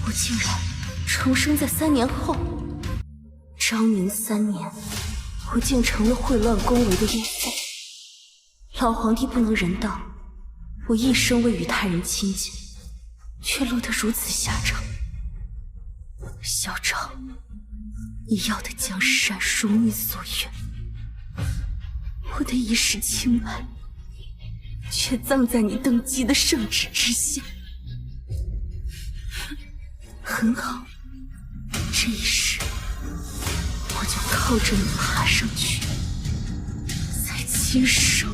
我竟然重生在3年后。昭宁3年，我竟成了秽乱宫闱的阉妃。老皇帝不能人道，我一生未与他人亲近，却落得如此下场。小昭，你要的江山如你所愿，我的一世清白，却葬在你登基的圣旨之下。很好，这一世我就靠着你爬上去，再亲手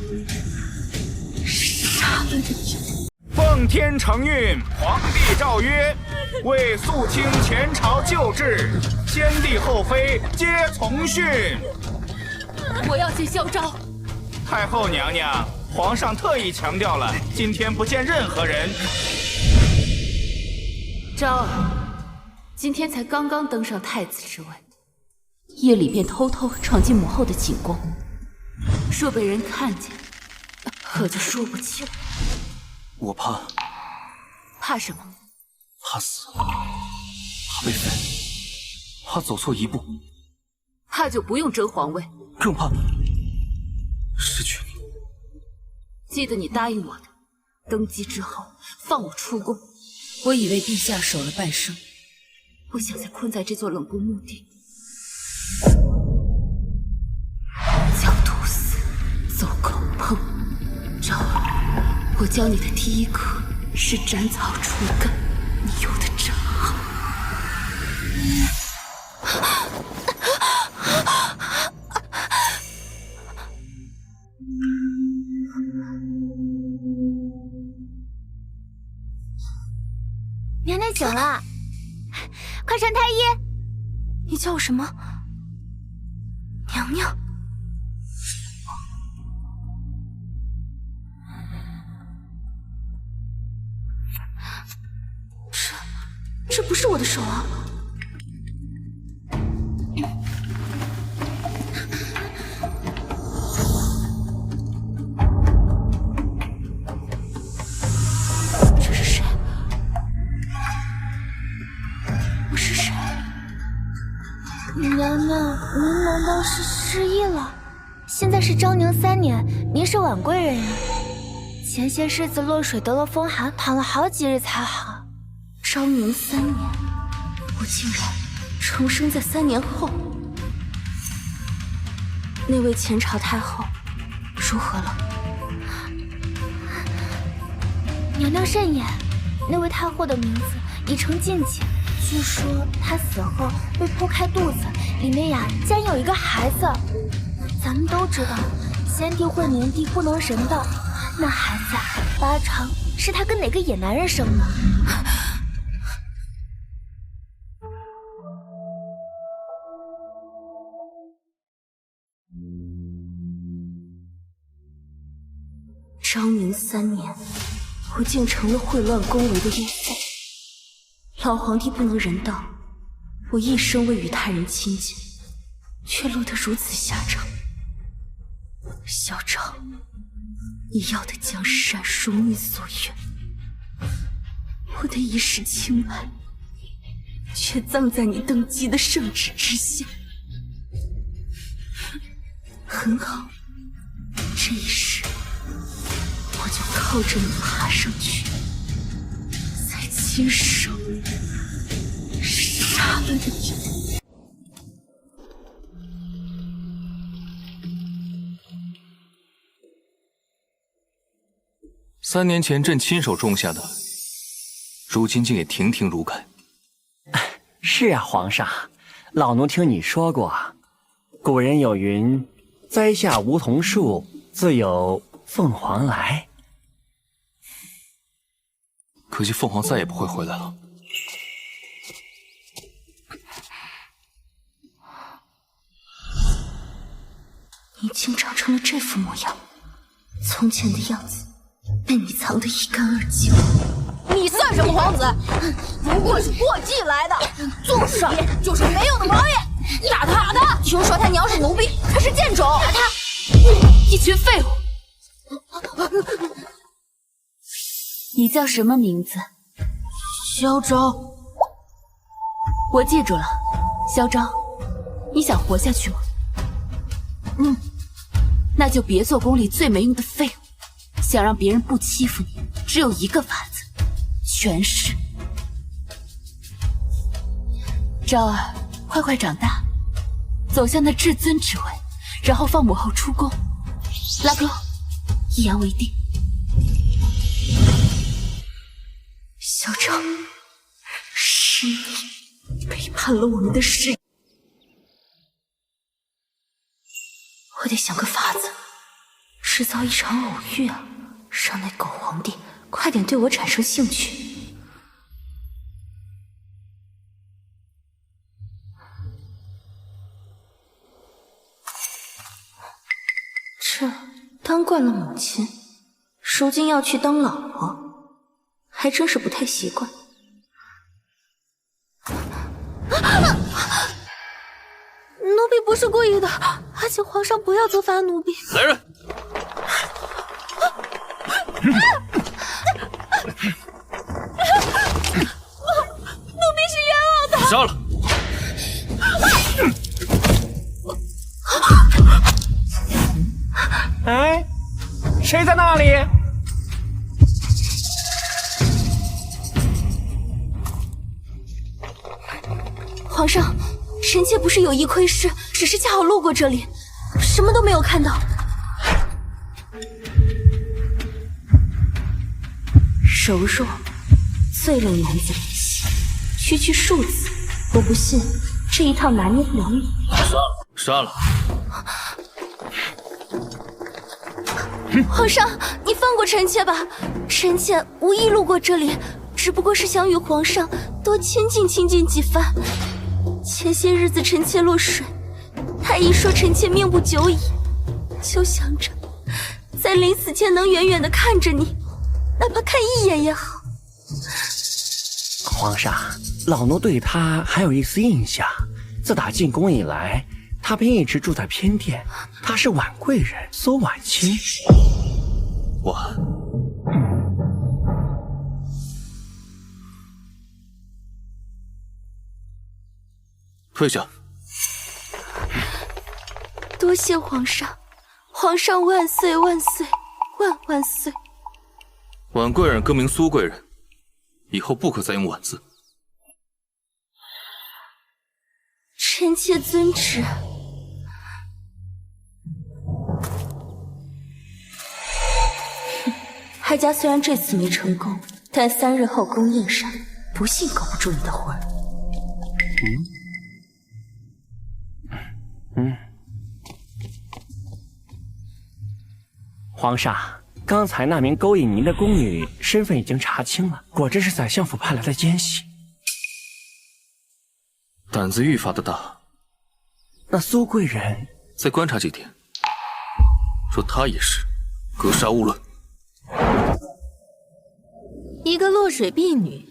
杀了你。奉天承运，皇帝诏曰：为肃清前朝旧制，先帝后妃皆从训。我要见萧昭。太后娘娘，皇上特意强调了，今天不见任何人。昭儿，今天才刚刚登上太子之位，夜里便偷偷闯进母后的寝宫，若被人看见，可就说不清。我怕怕什么？怕死，怕被废，怕走错一步，怕就不用争皇位，更怕失去你。记得你答应我的，登基之后放我出宫。我以为陛下守了半生，不想再困在这座冷宫墓地。狡兔死，走狗烹。昭儿，我教你的第一课是斩草除根，你用的真好。娘娘醒了，快穿太医。你叫我什么？娘娘。这不是我的手啊！这是谁？我是谁？娘娘，您难道是失忆了？现在是昭宁3年，您是婉贵人呀。前些日子落水得了风寒，躺了好几日才好。昭宁3年，我竟然重生在3年后。那位前朝太后如何了？娘娘慎言，那位太后的名字已成禁忌。据说她死后被剖开肚子，里面呀竟然有一个孩子。咱们都知道，先帝会明帝不能人道，那孩子八成是她跟哪个野男人生的。昭宁3年，我竟成了秽乱宫闱的阉妃。老皇帝不能人道，我一生未与他人亲近，却落得如此下场。小昭，你要的江山如你所愿，我的一世清白，却葬在你登基的圣旨之下。很好，这一世我就靠着你爬上去，再亲手杀了你。3年前朕亲手种下的，如今竟也亭亭如盖。是啊，皇上，老奴听你说过，古人有云：栽下梧桐树，自有凤凰来。可惜凤凰再也不会回来了。你竟长成了这副模样，从前的样子被你藏得一干二净。你算什么皇子？不过是过继来的，就是没用的王爷。打他！听说他娘是奴婢，他是贱种。打他！一群废物！你叫什么名字？萧昭。我记住了，萧昭，你想活下去吗？那就别做宫里最没用的废物。想让别人不欺负你，只有一个法子，权势。昭儿，快快长大，走向那至尊之位，然后放母后出宫。拉钩，一言为定。萧昭，是你背叛了我们的誓言。我得想个法子，制造一场偶遇啊，让那狗皇帝快点对我产生兴趣。这当惯了母亲，如今要去当老婆，还真是不太习惯。奴婢不是故意的，还请皇上不要责罚奴婢。来人！奴婢是冤枉的。杀了！哎，谁在那里？皇上，臣妾不是有意窥视，只是恰好路过这里，什么都没有看到。柔弱，最令男子怜惜。区区数字，我不信这一套拿捏不了你。杀了！皇上，你放过臣妾吧，臣妾无意路过这里，只不过是想与皇上多亲近几番。前些日子臣妾落水，太医说臣妾命不久矣，就想着在临死前能远远地看着你，哪怕看一眼也好。皇上，老奴对他还有一丝印象，自打进宫以来，他便一直住在偏殿。他是婉贵人苏婉清。婉，退下。多谢皇上，皇上万岁万岁万岁。婉贵人更名苏贵人，以后不可再用婉字。臣妾遵旨。哀家虽然这次没成功，但3日后宫宴上，不信勾不住你的魂儿。皇上，刚才那名勾引您的宫女身份已经查清了，果真是宰相府派来的奸细。胆子愈发的大。那苏贵人，再观察几天，若她也是，格杀勿论。一个落水婢女，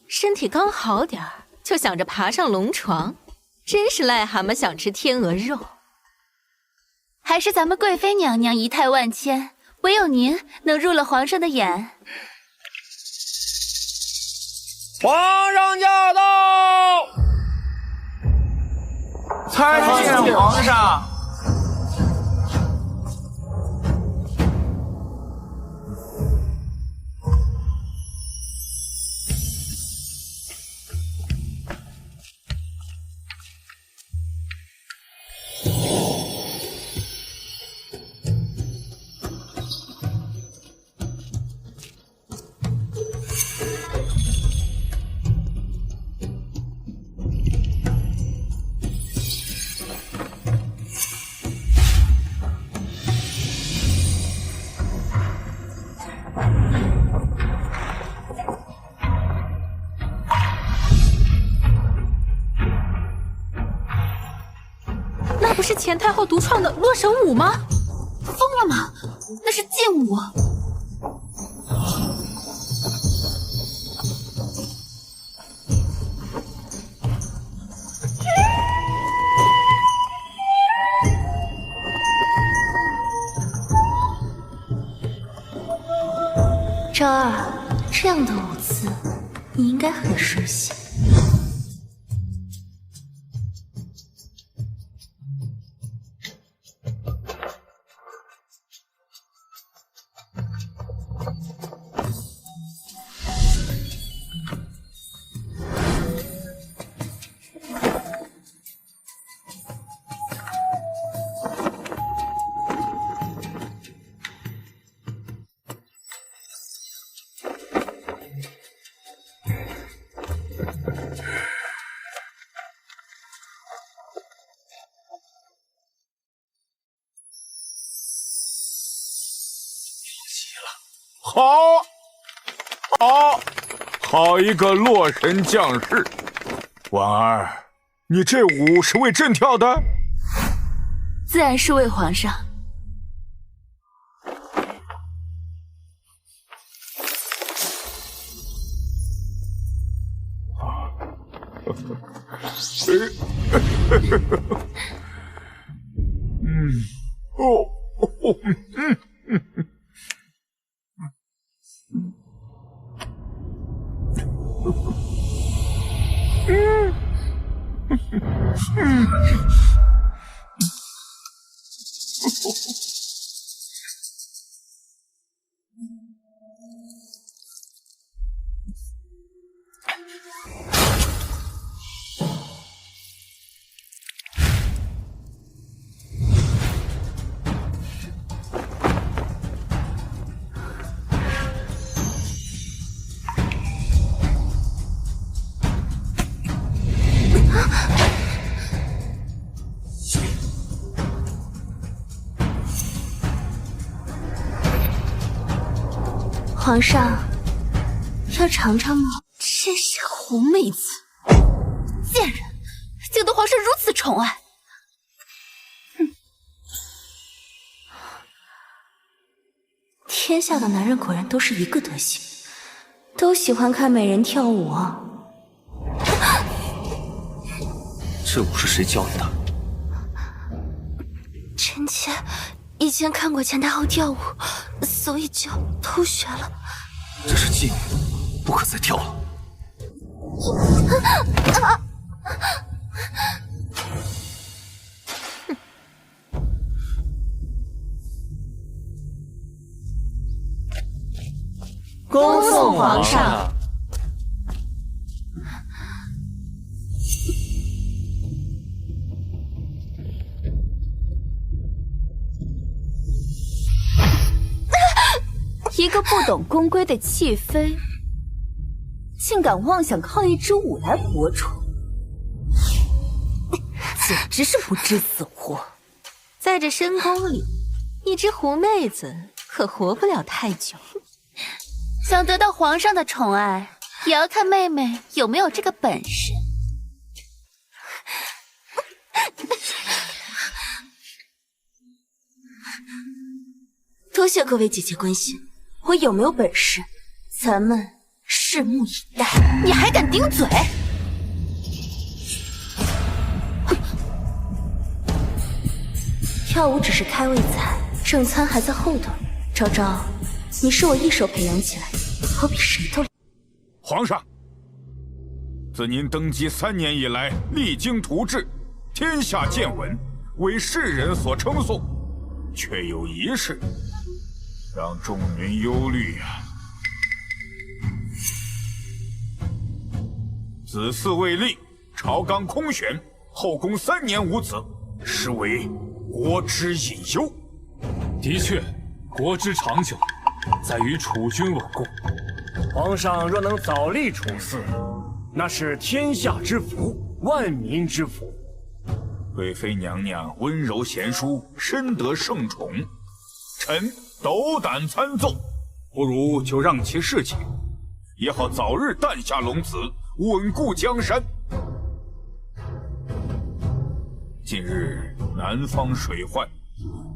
身体刚好点儿，就想着爬上龙床，真是癞蛤蟆想吃天鹅肉。还是咱们贵妃娘娘仪态万千，唯有您能入了皇上的眼。皇上驾到！参见皇上。那不是前太后独创的洛神舞吗？疯了吗？那是劲舞。昭儿，这样的舞姿你应该很熟悉。好一个洛神将士！婉儿，你这舞是为朕跳的？自然是为皇上。皇上，要尝尝吗？真是狐妹子，贱人，竟对皇上如此宠爱。天下的男人果然都是一个德行，都喜欢看美人跳舞啊。这舞是谁教你的？臣妾以前看过钱太后跳舞，所以就偷学了。这是禁舞，不可再跳了。恭送皇上。一个不懂宫规的弃妃，竟敢妄想靠一支舞来活出，简直是不知死活！在这深宫里，一只狐妹子可活不了太久。想得到皇上的宠爱，也要看妹妹有没有这个本事。多谢各位姐姐关心，我有没有本事，咱们拭目以待。你还敢顶嘴？跳舞只是开胃菜，正餐还在后头。昭昭，你是我一手培养起来的，我比谁都……皇上，自您登基3年以来，励精图治，天下见闻，为世人所称颂，却有一事让众人忧虑啊！子嗣未立，朝纲空悬，后宫3年无子，实为国之隐忧。的确，国之长久，在于储君稳固。皇上若能早立储嗣，那是天下之福，万民之福。贵妃娘娘温柔贤淑，深得圣宠，臣斗胆参奏，不如就让其侍寝，也好早日诞下龙子，稳固江山。近日南方水患，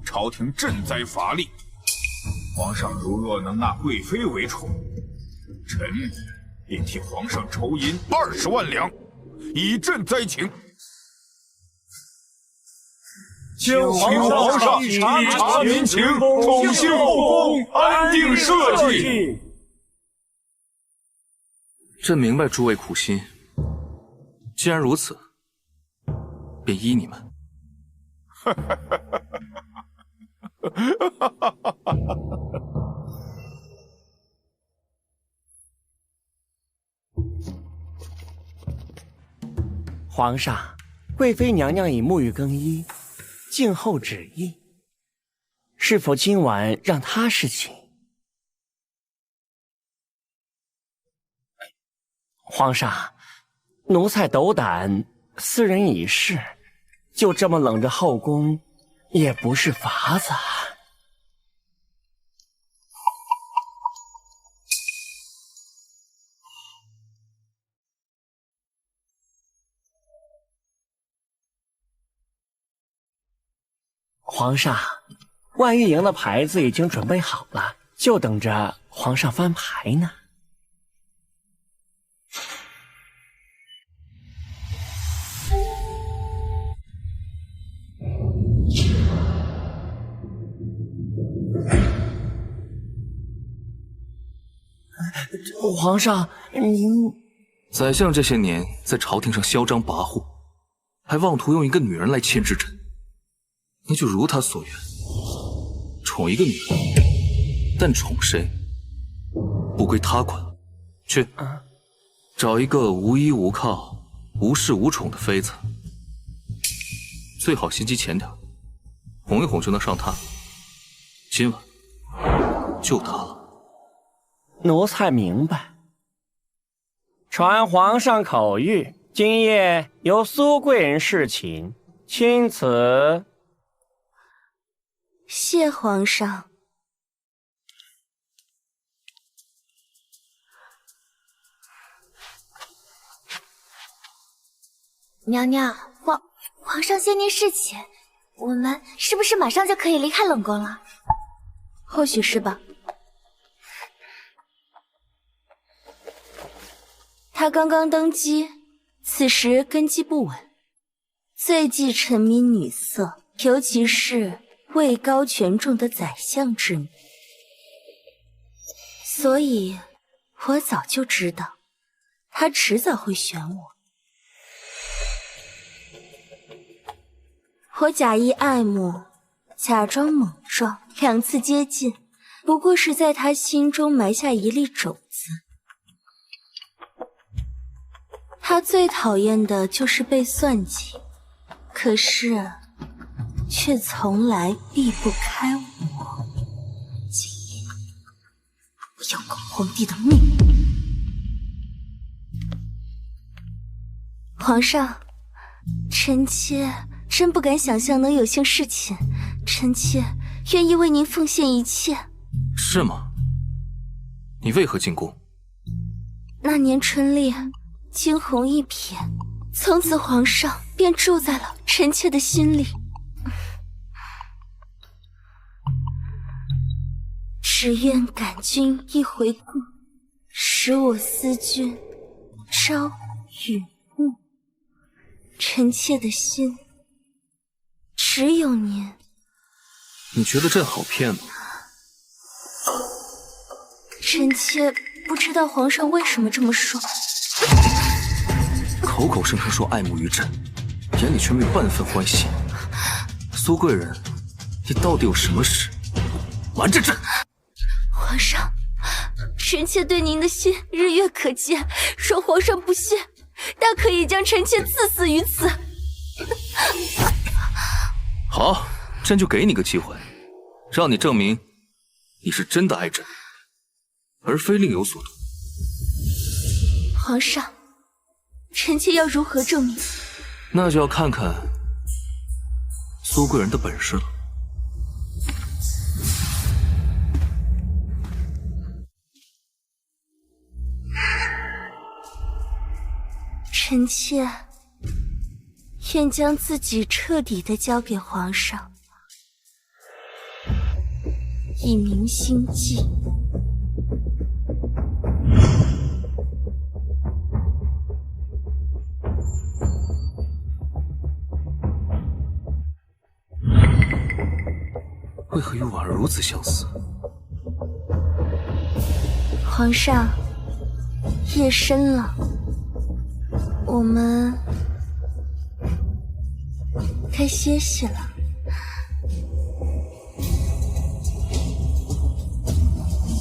朝廷赈灾乏力，皇上如若能纳贵妃为宠，臣便替皇上筹银20万两，以赈灾情。请皇上体察民情，宠信后宫，安定社稷。朕明白诸位苦心，既然如此，便依你们。皇上，贵妃娘娘已沐浴更衣，静候旨意。是否今晚让她侍寝？皇上，奴才斗胆，斯人已逝，就这么冷着后宫，也不是法子啊。皇上，万玉营的牌子已经准备好了，就等着皇上翻牌呢。皇上，您……宰相这些年在朝廷上嚣张跋扈，还妄图用一个女人来牵制朕。那就如他所愿，宠一个女人，但宠谁不归他管。去，找一个无依无靠、无恃无宠的妃子，最好心机浅点，哄一哄就能上榻。今晚就她了。奴才明白。传皇上口谕，今夜由苏贵人侍寝，钦此。谢皇上。娘娘，皇上先您侍寝，我们是不是马上就可以离开冷宫了？或许是吧。他刚刚登基，此时根基不稳，最忌沉迷女色，尤其是位高权重的宰相之女。所以，我早就知道，他迟早会选我。我假意爱慕，假装莽撞，2次接近，不过是在他心中埋下一粒种子。他最讨厌的就是被算计，可是却从来避不开我。今夜我要搞皇帝的命！皇上，臣妾真不敢想象能有幸侍寝，臣妾愿意为您奉献一切。是吗？你为何进宫？那年春猎，惊鸿一瞥，从此皇上便住在了臣妾的心里。只愿感君一回顾，使我思君朝与暮。臣妾的心只有您。你觉得朕好骗吗？臣妾不知道皇上为什么这么说。口口声声说爱慕于朕，眼里却没有半分欢喜。苏贵人，你到底有什么事瞒着朕？皇上，臣妾对您的心日月可见，若皇上不信，大可以将臣妾赐死于此。好，朕就给你个机会，让你证明你是真的爱朕，而非另有所图。皇上，臣妾要如何证明？那就要看看苏贵人的本事了。臣妾愿将自己彻底的交给皇上，以明心计。为何与婉儿如此相似？皇上，夜深了，我们该歇息了。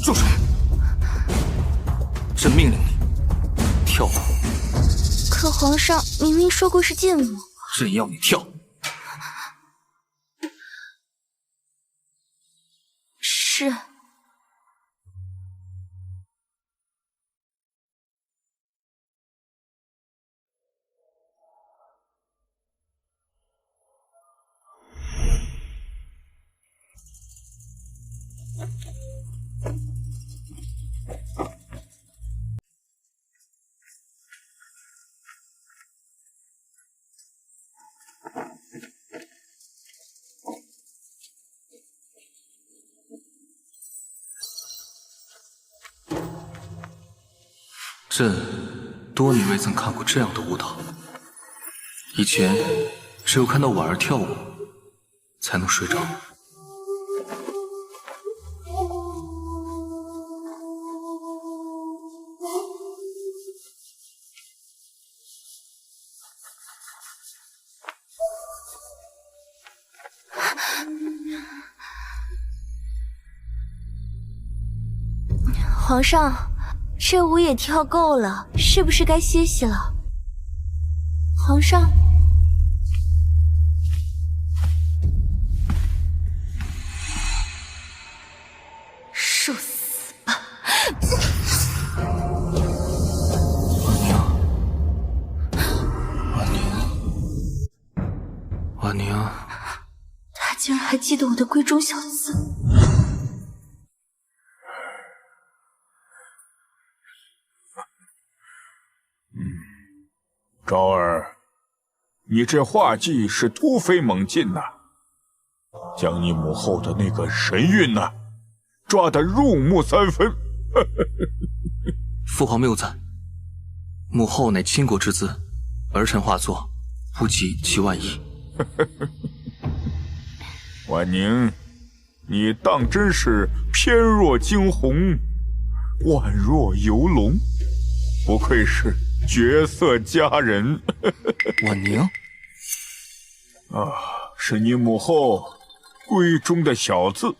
住手！朕命令你跳舞。可皇上明明说过是禁舞。朕要你跳。是。朕多年未曾看过这样的舞蹈，以前只有看到婉儿跳舞才能睡着。皇上，这舞也跳够了，是不是该歇息了？皇上，受死吧！婉宁，他竟然还记得我的闺中小字。昭儿，你这画技是突飞猛进呐，将你母后的那个神韵呐，抓得入木三分。父皇谬赞，母后乃倾国之姿，儿臣画作不及其万一。婉宁，你当真是翩若惊鸿，宛若游龙，不愧是绝色佳人。婉宁啊，是你母后闺中的小字，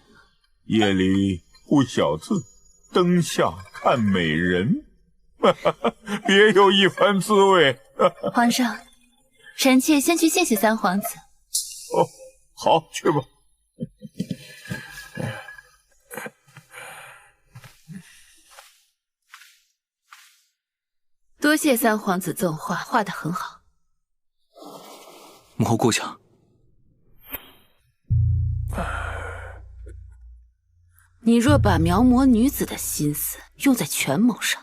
夜里呼小字，灯下看美人，别有一番滋味。皇上，臣妾先去谢谢三皇子。哦，好，去吧。多谢三皇子赠画，画得很好。母后过奖。你若把描摹女子的心思用在权谋上，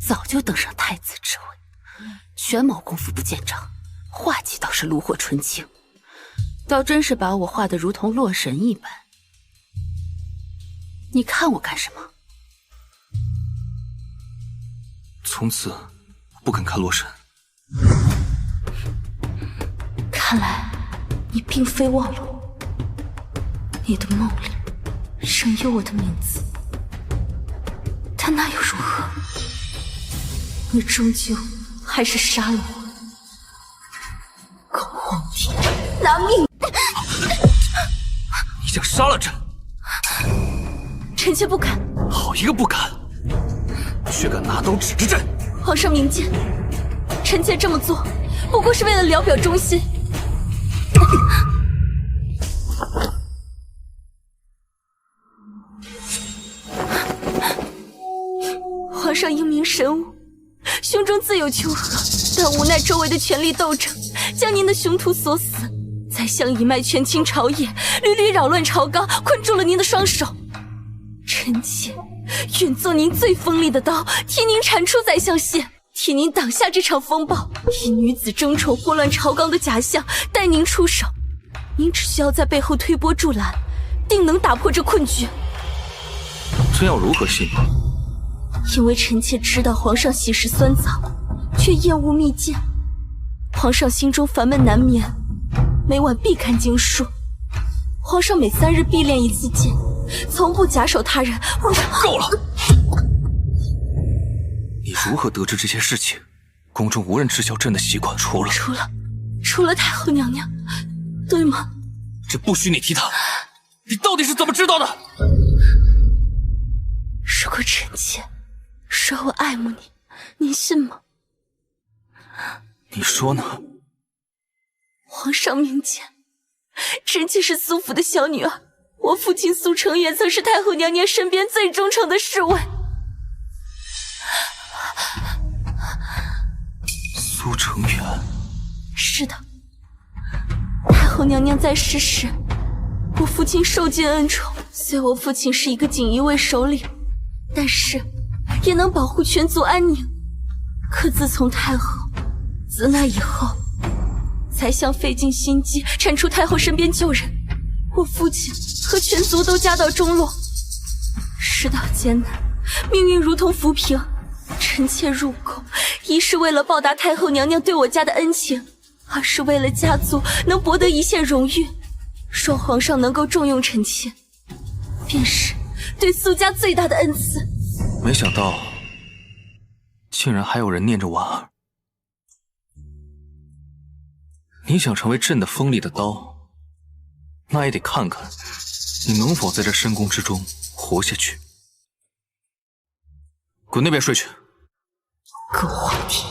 早就登上太子之位。权谋功夫不见长，画技倒是炉火纯青，倒真是把我画得如同洛神一般。你看我干什么？从此不肯看洛神。看来你并非忘了我，你的梦里仍有我的名字，但那又如何？你终究还是杀了我，狗皇帝，拿命！你想杀了朕？臣妾不敢。好一个不敢！却敢拿刀指着朕！皇上明鉴，臣妾这么做不过是为了聊表忠心。皇上英明神武，胸中自有丘壑，但无奈周围的权力斗争将您的雄图所死。宰相一脉权倾朝野，屡屡扰乱朝纲，困住了您的双手。臣妾愿做您最锋利的刀，替您铲除宰相线，替您挡下这场风暴。以女子争宠祸乱朝纲的假象带您出手，您只需要在背后推波助澜，定能打破这困局。朕要如何信你？因为臣妾知道皇上喜食酸枣，却厌恶蜜饯。皇上心中烦闷难眠，每晚必看经书。皇上每3日必练1次剑，从不假手他人。够了！你如何得知这些事情？宫中无人知晓朕的习惯，除了太后娘娘，对吗？这不许你提他！你到底是怎么知道的？如果臣妾说我爱慕你，您信吗？你说呢？皇上明鉴，臣妾是苏府的小女儿，我父亲苏成远曾是太后娘娘身边最忠诚的侍卫。苏成远？是的，太后娘娘在世时，我父亲受尽恩宠，虽我父亲是一个锦衣卫首领，但是也能保护全族安宁。可自从太后自那以后，才想费尽心机铲除太后身边旧人，我父亲和全族都家道中落，世道艰难，命运如同浮萍，臣妾入宫，一是为了报答太后娘娘对我家的恩情，二是为了家族能博得一线荣誉。若皇上能够重用臣妾，便是对苏家最大的恩赐。没想到，竟然还有人念着婉儿。你想成为朕的锋利的刀，那也得看看你能否在这深宫之中活下去。滚那边睡去！狗皇帝！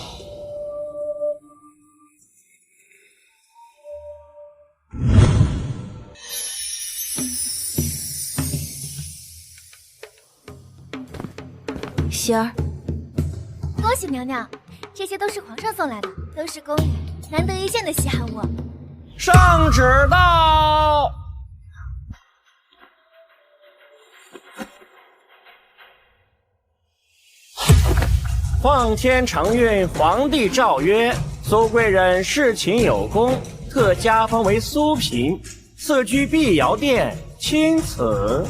喜儿，恭喜娘娘，这些都是皇上送来的，都是宫里难得一见的稀罕物。圣旨到！奉天承运皇帝诏曰：苏贵人侍寝有功，特加封为苏嫔，赐居碧瑶殿，钦此。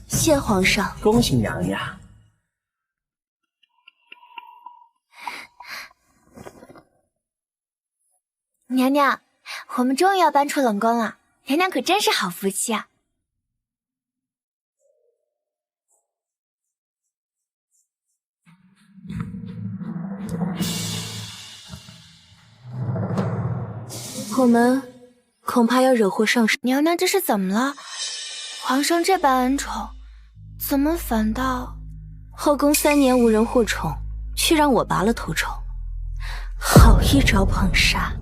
谢皇上。恭喜娘娘。娘娘，我们终于要搬出冷宫了，娘娘可真是好福气啊！我们恐怕要惹祸上身。娘娘这是怎么了？皇上这般恩宠，怎么反倒……后宫3年无人获宠，却让我拔了头筹，好一招捧杀！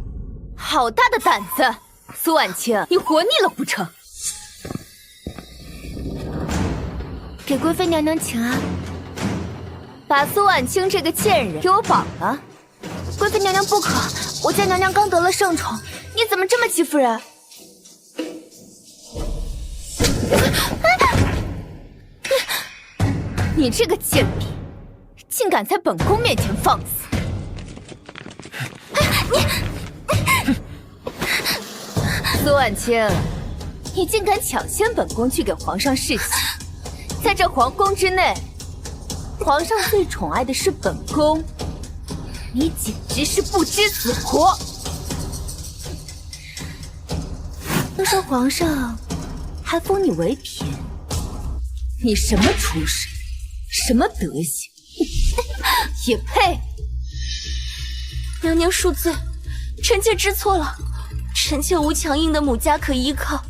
好大的胆子，苏婉清，你活腻了不成？给贵妃娘娘请安。把苏婉清这个贱人给我绑了！贵妃娘娘不可，我家娘娘刚得了圣宠，你怎么这么欺负人？你这个贱婢，竟敢在本宫面前放肆！苏婉清，你竟敢抢先本宫去给皇上侍寝，在这皇宫之内，皇上最宠爱的是本宫，你简直是不知死活！都说皇上还封你为嫔，你什么出身，什么德行，也配？娘娘恕罪，臣妾知错了。臣妾无强硬的母家可依靠，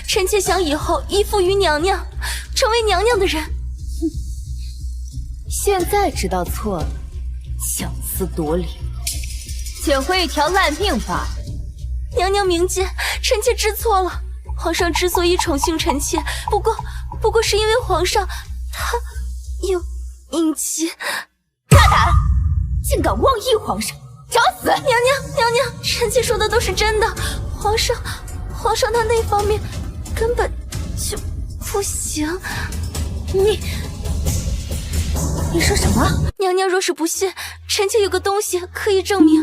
臣妾想以后依附于娘娘，成为娘娘的人。现在知道错了，强词夺理，捡回一条烂命罢了。娘娘明鉴，臣妾知错了。皇上之所以宠幸臣妾，不过是因为皇上他有隐疾。大胆，竟敢妄议皇上，找死！娘娘，臣妾说的都是真的。皇上他那方面根本就不行。你说什么？娘娘若是不信，臣妾有个东西可以证明。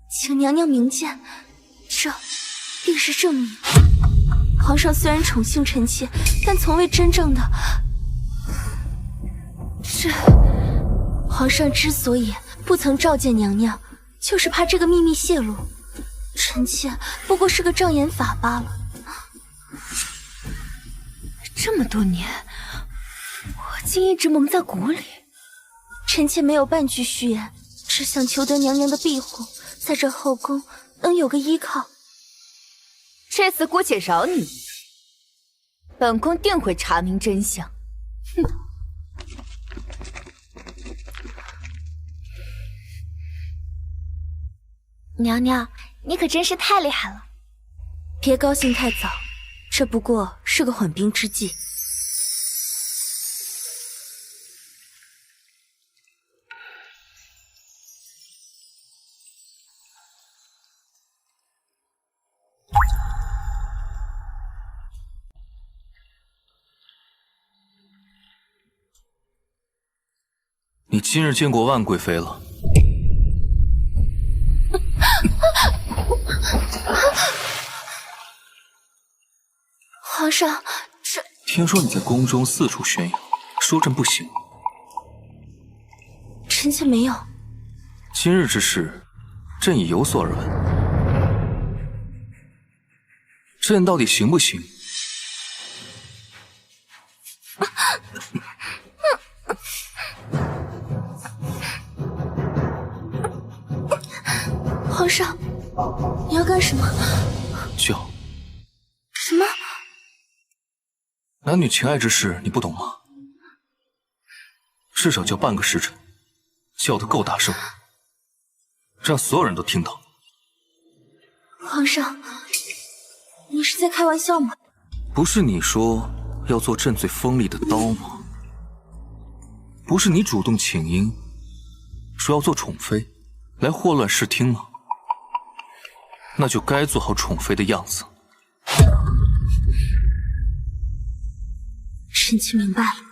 请娘娘明鉴，这便是证明。皇上虽然宠幸臣妾，但从未真正的……皇上之所以不曾召见娘娘，就是怕这个秘密泄露。臣妾不过是个障眼法罢了。这么多年，我竟一直蒙在鼓里。臣妾没有半句虚言，只想求得娘娘的庇护，在这后宫能有个依靠。这次姑且饶你，本宫定会查明真相。哼！娘娘，你可真是太厉害了。别高兴太早，这不过是个缓兵之计。你今日见过万贵妃了？皇上，这……听说你在宫中四处宣扬，说朕不行。臣妾没有。今日之事，朕已有所耳闻。朕到底行不行？皇上，你要干什么？叫。什么？男女情爱之事你不懂吗？至少叫半个时辰，叫得够大声，让所有人都听到。皇上，你是在开玩笑吗？不是你说要做朕最锋利的刀吗？不是你主动请缨，说要做宠妃，来祸乱视听吗？那就该做好宠妃的样子。臣妾明白了。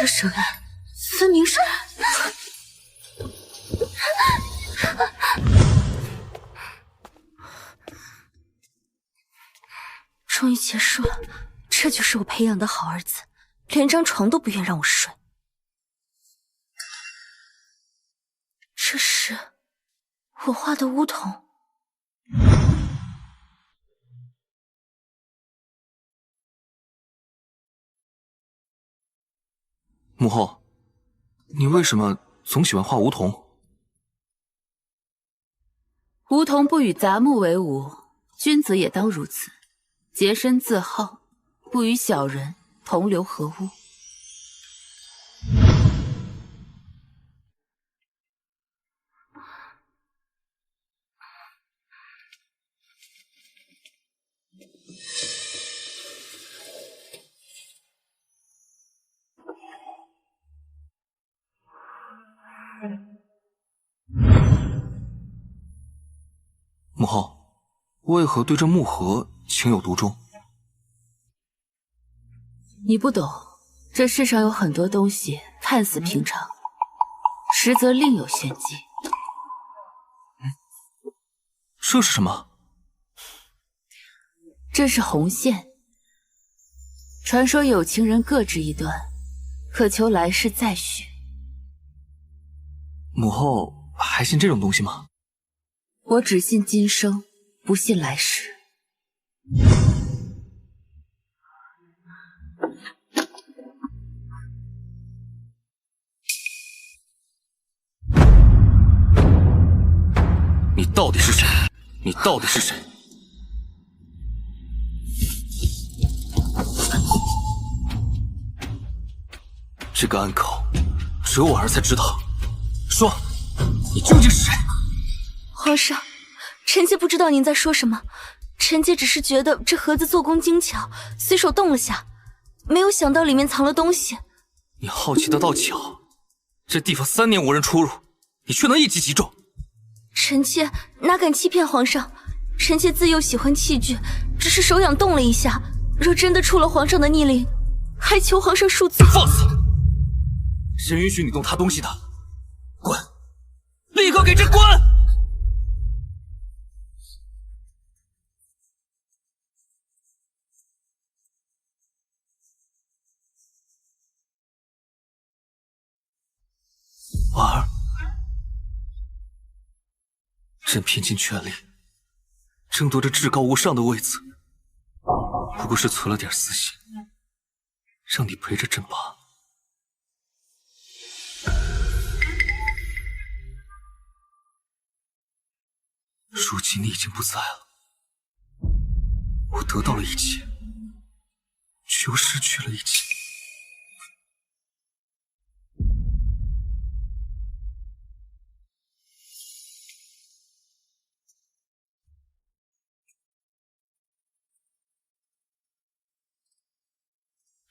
这声音分明是……终于结束了，这就是我培养的好儿子，连张床都不愿让我睡。这是我画的巫童。母后，你为什么总喜欢画梧桐？梧桐不与杂木为伍，君子也当如此。洁身自好，不与小人同流合污。母后，为何对这木盒情有独钟？你不懂，这世上有很多东西看似平常，实则另有玄机。这是什么？这是红线。传说有情人各执一段，可求来世再续。母后还信这种东西吗？我只信今生，不信来世。你到底是谁？你到底是谁？这个暗口，只有我儿才知道。说，你究竟是谁？皇上，臣妾不知道您在说什么，臣妾只是觉得这盒子做工精巧，随手动了下，没有想到里面藏了东西。你好奇得到巧，这地方3年无人出入，你却能一击即中。臣妾哪敢欺骗皇上，臣妾自幼喜欢器具，只是手痒动了一下，若真的触了皇上的逆鳞，还求皇上恕罪。放肆！谁允许你动他东西的？滚！立刻给朕滚！婉儿，朕拼尽全力争夺这至高无上的位子，不过是存了点私心，让你陪着朕罢了。如今你已经不在了，我得到了一切，却又失去了一切。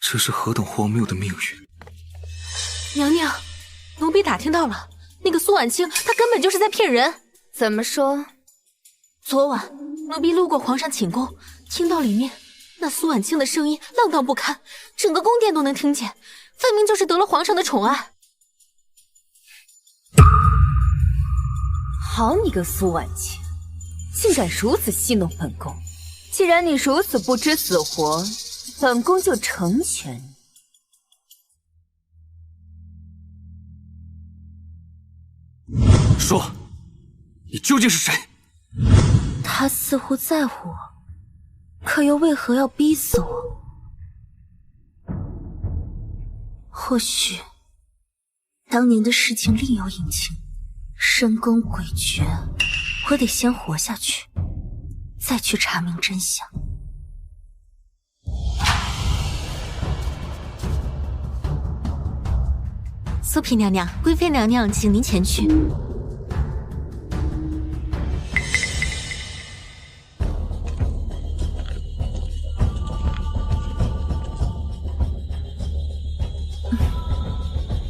这是何等荒谬的命运！娘娘，奴婢打听到了，那个苏婉清，她根本就是在骗人。怎么说？昨晚奴婢路过皇上寝宫，听到里面那苏婉清的声音浪荡不堪，整个宫殿都能听见，分明就是得了皇上的宠爱。好你个苏婉清，竟敢如此戏弄本宫！既然你如此不知死活，本宫就成全你。说，你究竟是谁？他似乎在乎我，可又为何要逼死我？或许当年的事情另有隐情，深宫诡谲，我得先活下去，再去查明真相。苏嫔娘娘，贵妃娘娘，请您前去。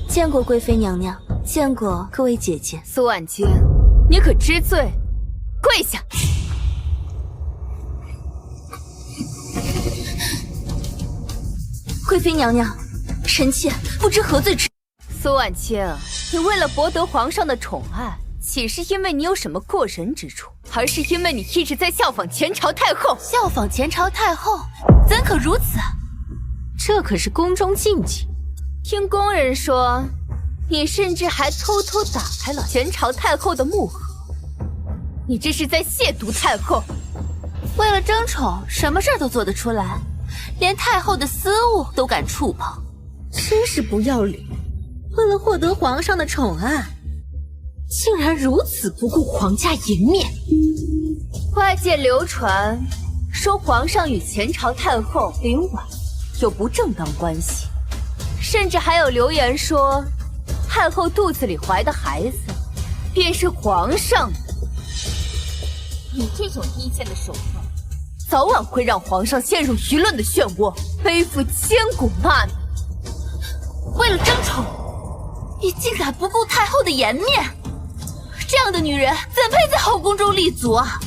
见过贵妃娘娘，见过各位姐姐。苏婉清，你可知罪？跪下！贵妃娘娘，臣妾不知何罪之。苏婉清，你为了博得皇上的宠爱，岂是因为你有什么过人之处，而是因为你一直在效仿前朝太后。效仿前朝太后，怎可如此？这可是宫中禁忌。听宫人说，你甚至还偷偷打开了前朝太后的木盒，你这是在亵渎太后。为了争宠，什么事儿都做得出来，连太后的私物都敢触碰，真是不要脸！为了获得皇上的宠爱，竟然如此不顾皇家颜面。外界流传说皇上与前朝太后林婉有不正当关系，甚至还有流言说太后肚子里怀的孩子便是皇上的。你这种低贱的手段，早晚会让皇上陷入舆论的漩涡，背负千古骂名。为了争宠，你竟敢不顾太后的颜面，这样的女人怎配在后宫中立足啊？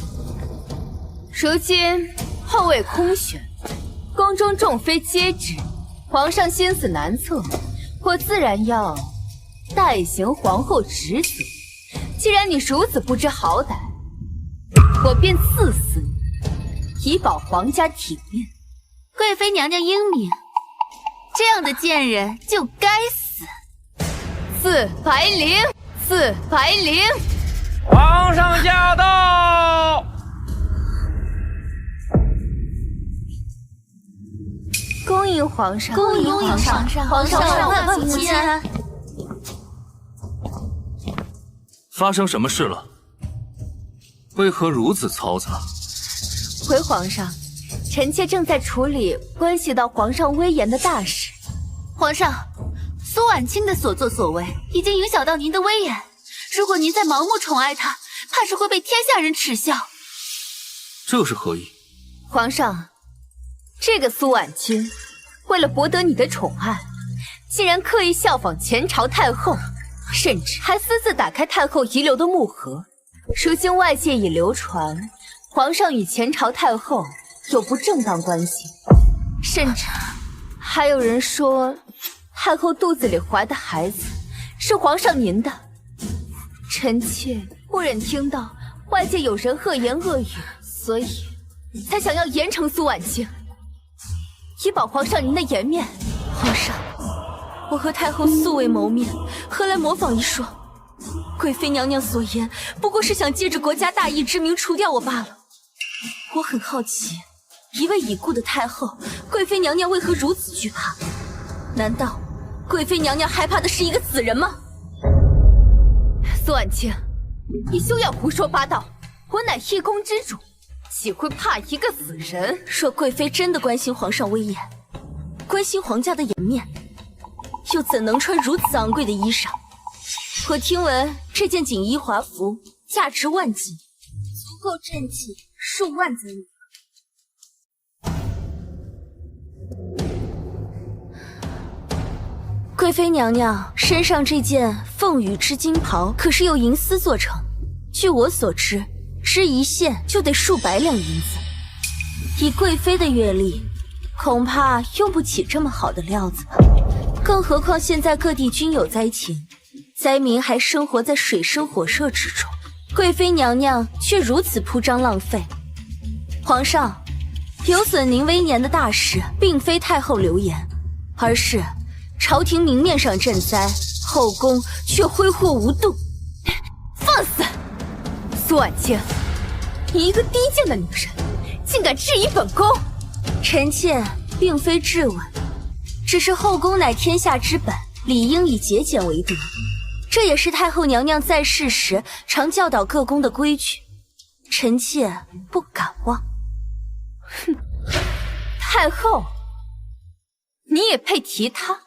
如今后位空悬，宫中众妃皆知，皇上心思难测，我自然要代行皇后职责。既然你如此不知好歹，我便赐死你，以保皇家体面。贵妃娘娘英明，这样的贱人就该死。赐白绫，赐白绫。皇上驾到！恭迎皇上，恭迎皇上，皇上万万福千。发生什么事了？为何如此嘈杂？回皇上，臣妾正在处理关系到皇上威严的大事。皇上，苏婉清的所作所为已经影响到您的威严，如果您再盲目宠爱她，怕是会被天下人耻笑。这是何意？皇上，这个苏婉清为了博得你的宠爱，竟然刻意效仿前朝太后，甚至还私自打开太后遗留的木盒。如今外界已流传皇上与前朝太后有不正当关系，甚至还有人说太后肚子里怀的孩子是皇上您的。臣妾不忍听到外界有人恶言恶语，所以才想要严惩苏婉清，以保皇上您的颜面。皇上，我和太后素未谋面，何来模仿一说？贵妃娘娘所言，不过是想借着国家大义之名除掉我罢了。我很好奇，一位已故的太后，贵妃娘娘为何如此惧怕？难道贵妃娘娘害怕的是一个死人吗？苏婉清，你休要胡说八道！我乃一宫之主，岂会怕一个死人？若贵妃真的关心皇上威严，关心皇家的颜面，又怎能穿如此昂贵的衣裳？我听闻这件锦衣华服价值万金，足够赈济数万子女。贵妃娘娘身上这件凤羽织金袍可是由银丝做成，据我所知，织一线就得数百两银子。以贵妃的阅历，恐怕用不起这么好的料子吧。更何况现在各地均有灾情，灾民还生活在水深火热之中，贵妃娘娘却如此铺张浪费。皇上，有损您威严的大事，并非太后流言，而是朝廷明面上赈灾，后宫却挥霍无度。放肆！苏婉清，你一个低贱的女人，竟敢质疑本宫！臣妾并非质问，只是后宫乃天下之本，理应以节俭为德，这也是太后娘娘在世时常教导各宫的规矩，臣妾不敢忘。哼，太后，你也配提她？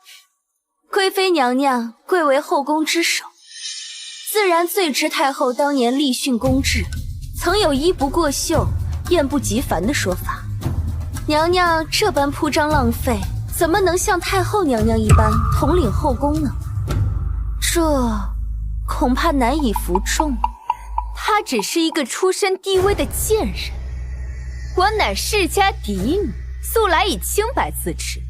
贵妃娘娘贵为后宫之首，自然最知太后当年立训公制，曾有衣不过袖，宴不及凡的说法。娘娘这般铺张浪费，怎么能像太后娘娘一般统领后宫呢？这恐怕难以服众。她只是一个出身低微的贱人，我乃世家嫡女，素来以清白自持。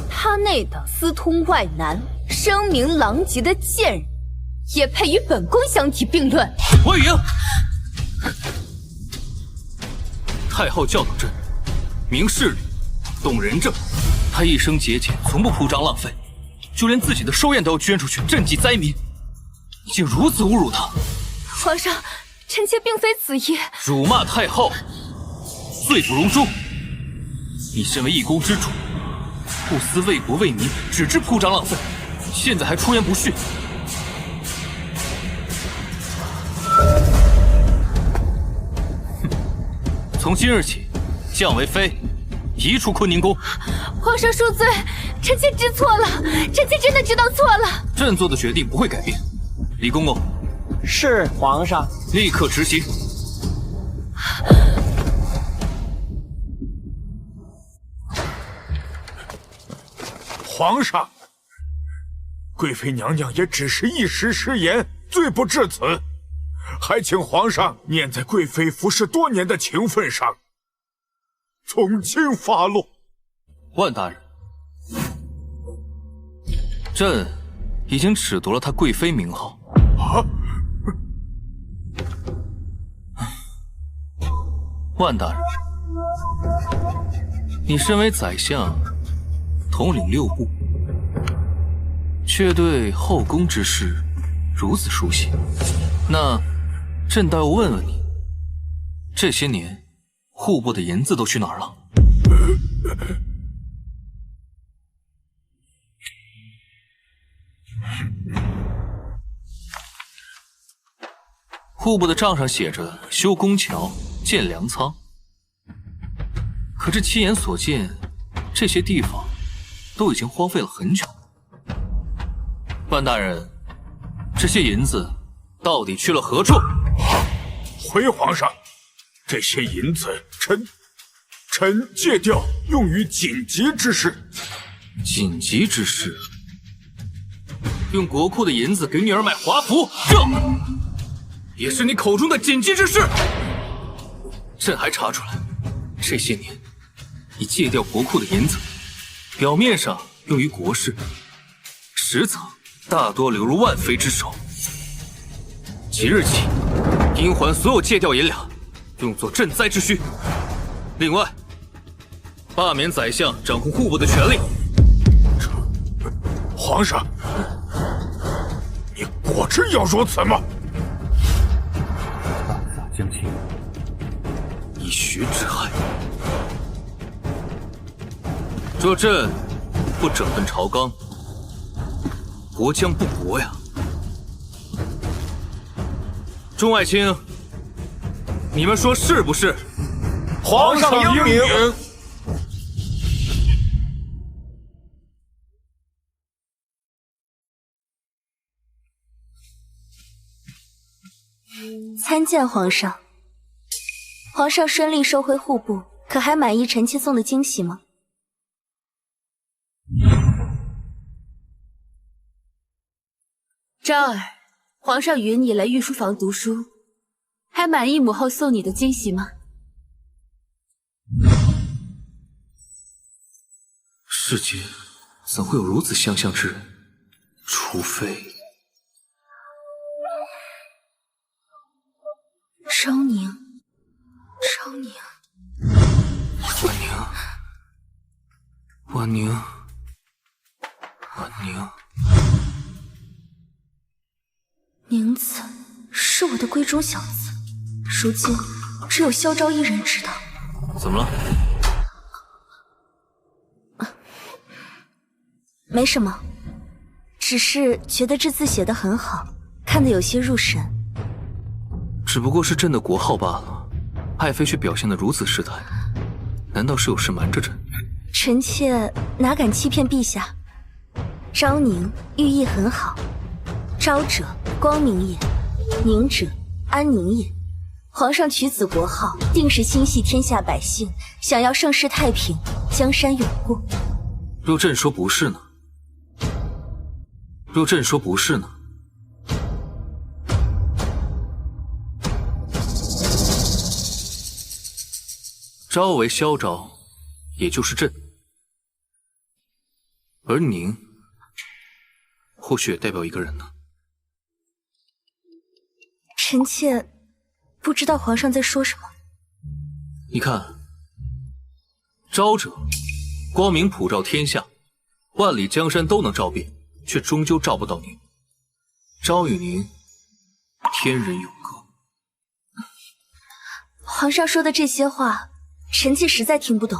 她那等私通外男、声名狼藉的贱人，也配与本宫相提并论？王语莹，太后教导朕明事理，懂人政。她一生节俭，从不铺张浪费，就连自己的寿宴都要捐出去赈济灾民。你竟如此侮辱她！皇上，臣妾并非此意。辱骂太后，罪不容诛。你身为一宫之主，不思为国为民，只知铺张浪费，现在还出言不逊。从今日起，降为妃，移出坤宁宫。皇上恕罪，臣妾知错了，臣妾真的知道错了。朕做的决定不会改变。李公公，是皇上，立刻执行。皇上，贵妃娘娘也只是一时失言，罪不至此，还请皇上念在贵妃服侍多年的情分上，从轻发落。万大人，朕已经褫夺了她贵妃名号。啊！万大人，你身为宰相，统领6部，却对后宫之事如此熟悉，那朕倒要问问你，这些年户部的银子都去哪儿了？户部的账上写着修宫桥、建粮仓，可是亲眼所见，这些地方都已经荒废了很久。万大人，这些银子到底去了何处？回皇上，这些银子臣借调用于紧急之事。紧急之事？用国库的银子给女儿买华服，这也是你口中的紧急之事？朕还查出来，这些年你借调国库的银子，表面上用于国事，实则大多流入万妃之手。即日起，应还所有借调银两，用作赈灾之需。另外，罢免宰相掌控户部的权力。皇上，你果真要如此吗？大洒将倾，以学之害。若朕不整顿朝纲，国将不国呀！众爱卿，你们说是不是？皇上英明。参见皇上。皇上顺利收回户部，可还满意臣妾送的惊喜吗？昭儿，皇上允你来御书房读书，还满意母后送你的惊喜吗？世间怎会有如此相像之人？除非昭宁，昭宁，婉宁，婉宁，婉宁，宁子是我的闺中小子，如今只有萧昭一人知道。怎么了？没什么，只是觉得这字写得很好，看得有些入神。只不过是朕的国号罢了，爱妃却表现得如此失态，难道是有事瞒着朕？臣妾哪敢欺骗陛下？昭宁寓意很好，昭者光明也，宁者安宁也。皇上取此国号，定是心系天下百姓，想要盛世太平，江山永固。若朕说不是呢？若朕说不是呢？昭为萧昭，也就是朕，而宁或许也代表一个人呢。臣妾不知道皇上在说什么。你看，昭者光明普照天下，万里江山都能照遍，却终究照不到您。昭与您，天人永隔。皇上说的这些话，臣妾实在听不懂。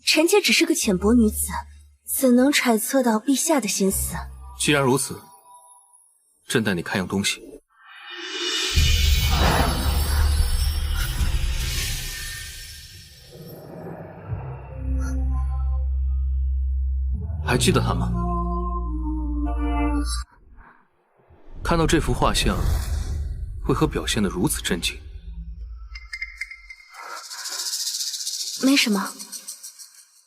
臣妾只是个浅薄女子，怎能揣测到陛下的心思？既然如此，朕带你看样东西。还记得他吗？看到这幅画像，为何表现得如此震惊？没什么，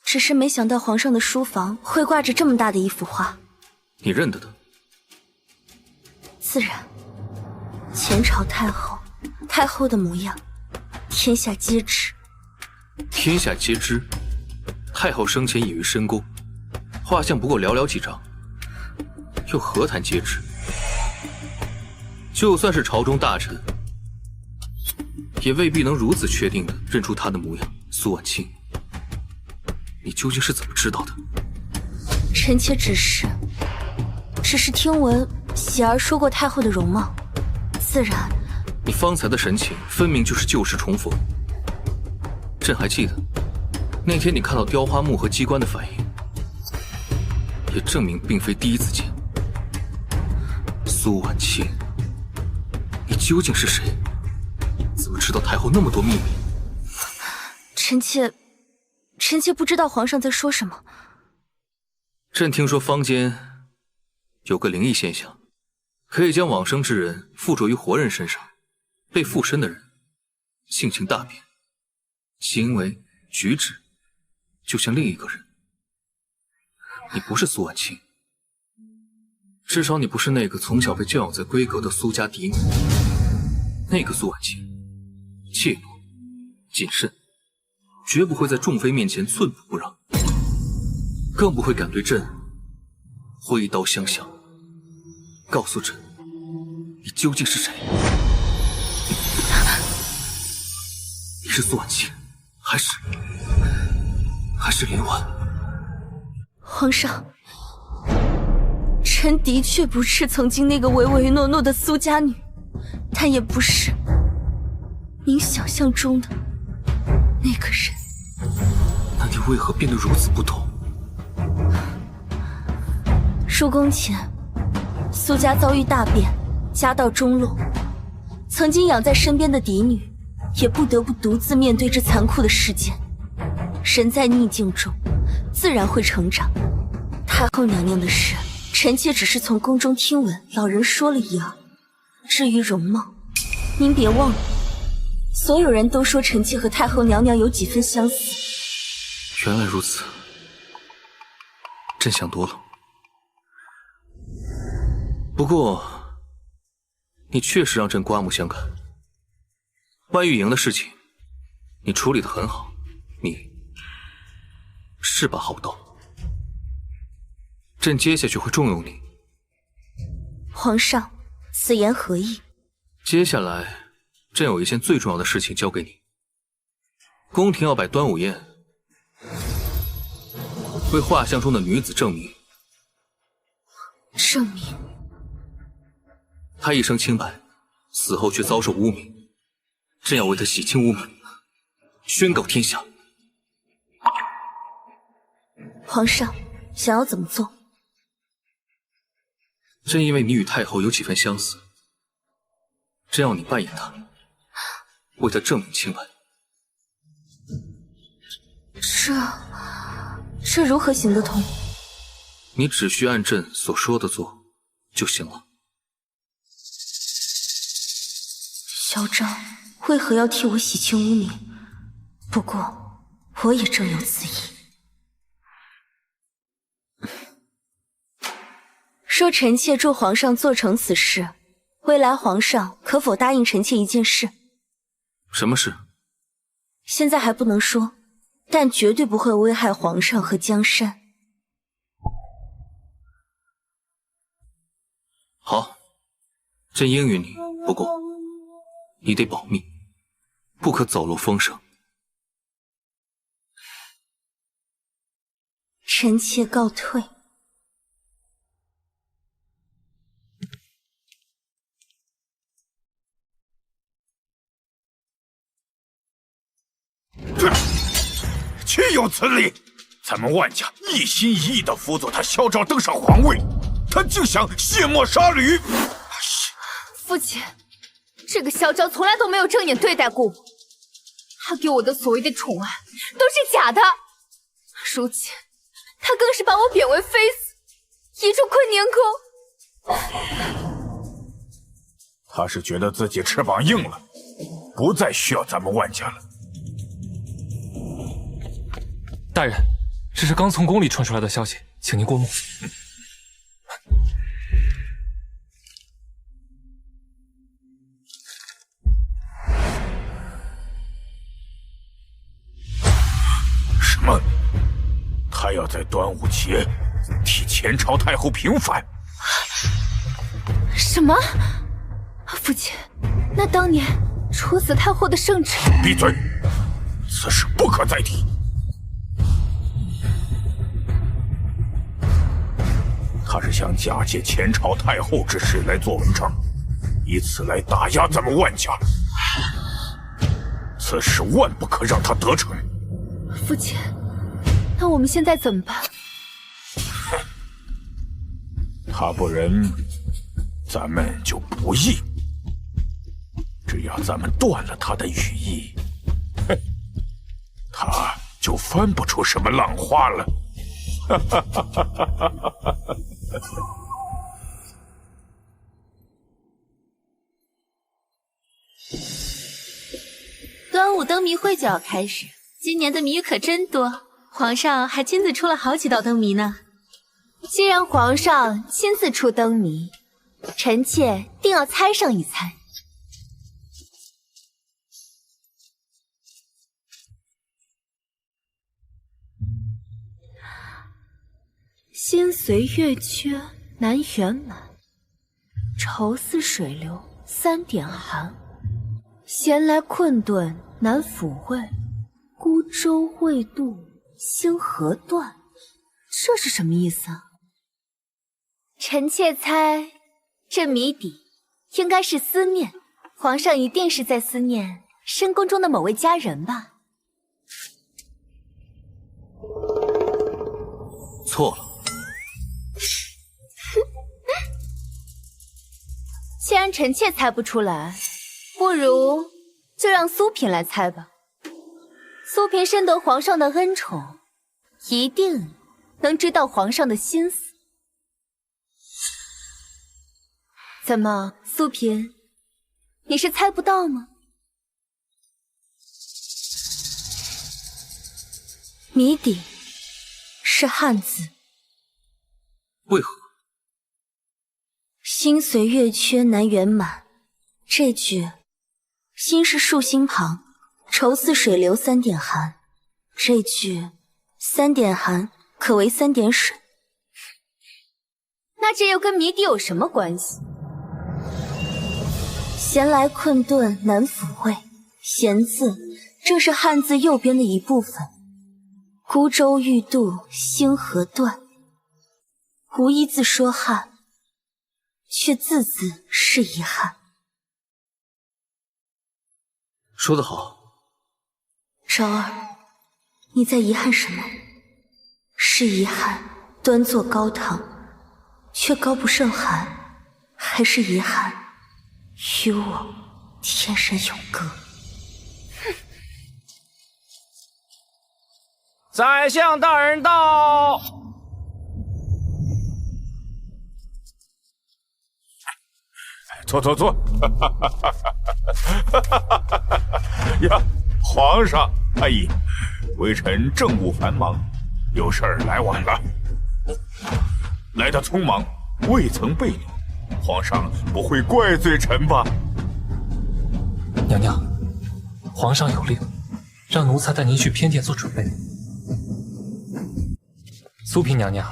只是没想到皇上的书房会挂着这么大的一幅画。你认得的？自然，前朝太后，太后的模样，天下皆知。天下皆知。太后生前隐于深宫，画像不过寥寥几张，又何谈皆知？就算是朝中大臣，也未必能如此确定的认出她的模样。苏婉清，你究竟是怎么知道的？臣妾只是听闻喜儿说过太后的容貌，自然。你方才的神情分明就是旧事重逢。朕还记得那天你看到雕花木和机关的反应，也证明并非第一次见。苏婉清，你究竟是谁？怎么知道太后那么多秘密？臣妾不知道皇上在说什么。朕听说坊间有个灵异现象，可以将往生之人附着于活人身上，被附身的人性情大变，行为举止就像另一个人。你不是苏婉清，至少你不是那个从小被教养在闺阁的苏家嫡女。那个苏婉清怯懦谨慎，绝不会在众妃面前寸步不让，更不会敢对朕挥刀相向。告诉朕，你究竟是谁？你是苏婉清，还是林婉？皇上，臣的确不是曾经那个唯唯诺诺的苏家女，但也不是您想象中的那个人。那你为何变得如此不同？入宫前，苏家遭遇大变，家道中落，曾经养在身边的嫡女也不得不独自面对这残酷的世间。人在逆境中自然会成长。太后娘娘的事，臣妾只是从宫中听闻老人说了一二。至于容貌，您别忘了，所有人都说臣妾和太后娘娘有几分相似。原来如此，朕想多了。不过你确实让朕刮目相看。万玉营的事情，你处理得很好，你是把好刀。朕接下去会重用你。皇上，此言何意？接下来，朕有一件最重要的事情交给你。宫廷要摆端午宴，为画像中的女子证明。证明？她一生清白，死后却遭受污名，朕要为她洗清污名，宣告天下。皇上，想要怎么做？朕因为你与太后有几分相似，朕要你扮演她，为她证明清白。这如何行得通？你只需按朕所说的做就行了。嚣张，为何要替我洗清污名？不过，我也正有此意。若臣妾助皇上做成此事，未来皇上可否答应臣妾一件事？什么事？现在还不能说，但绝对不会危害皇上和江山。好，朕应允你，不过你得保密，不可走漏风声。臣妾告退。岂有此理！咱们万家一心一意地辅佐他萧昭登上皇位，他竟想卸磨杀驴！父亲，这个萧昭从来都没有正眼对待过我，他给我的所谓的宠爱都是假的。如今，他更是把我贬为妃子，移驻坤宁宫。他是觉得自己翅膀硬了，不再需要咱们万家了。大人，这是刚从宫里传出来的消息，请您过目。什么？他要在端午节替前朝太后平反？什么？父亲，那当年处死太后的圣旨……闭嘴！此事不可再提。他是想假借前朝太后之事来做文章，以此来打压咱们万家。此事万不可让他得逞。父亲，那我们现在怎么办？他不仁，咱们就不义。只要咱们断了他的羽翼，他就翻不出什么浪花了。端午灯谜会就要开始，今年的谜语可真多，皇上还亲自出了好几道灯谜呢。既然皇上亲自出灯谜，臣妾定要猜上一猜。心随月缺难圆满，愁似水流三点寒。闲来困顿难抚慰，孤舟未渡星河断。这是什么意思啊？臣妾猜，这谜底应该是思念，皇上一定是在思念深宫中的某位佳人吧？错了。既然臣妾猜不出来，不如就让苏嫔来猜吧。苏嫔深得皇上的恩宠，一定能知道皇上的心思。怎么，苏嫔，你是猜不到吗？谜底是汉字。为何？心随月缺难圆满，这句“心是树心旁，愁似水流3点寒”，这句“3点寒可为3点水”。那这又跟谜底有什么关系？闲来困顿难抚慰，闲字正是汉字右边的一部分。孤舟欲渡星河断，无一字说汉，却字字是遗憾。说得好。昭儿，你在遗憾什么？是遗憾端坐高堂，却高不胜寒，还是遗憾与我天人有隔？宰相大人到。坐。呀，皇上，哎呀，微臣政务繁忙，有事儿来晚了。来得匆忙，未曾备料，皇上不会怪罪臣吧？娘娘，皇上有令，让奴才带您去偏殿做准备。苏嫔娘娘，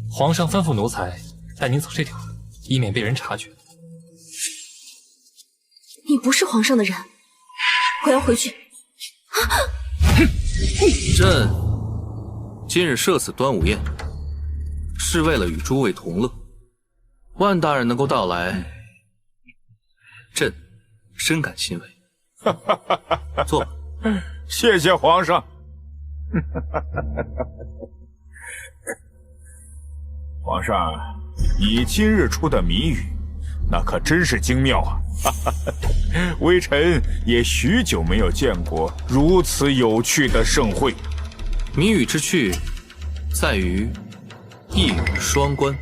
皇上吩咐奴才带您走这条路，以免被人察觉。你不是皇上的人，我要回去。朕今日设此端午宴，是为了与诸位同乐。万大人能够到来，朕深感欣慰。坐吧。谢谢皇上。皇上，你今日出的谜语，那可真是精妙啊！微臣也许久没有见过如此有趣的盛会。谜语之趣，在于一语双关。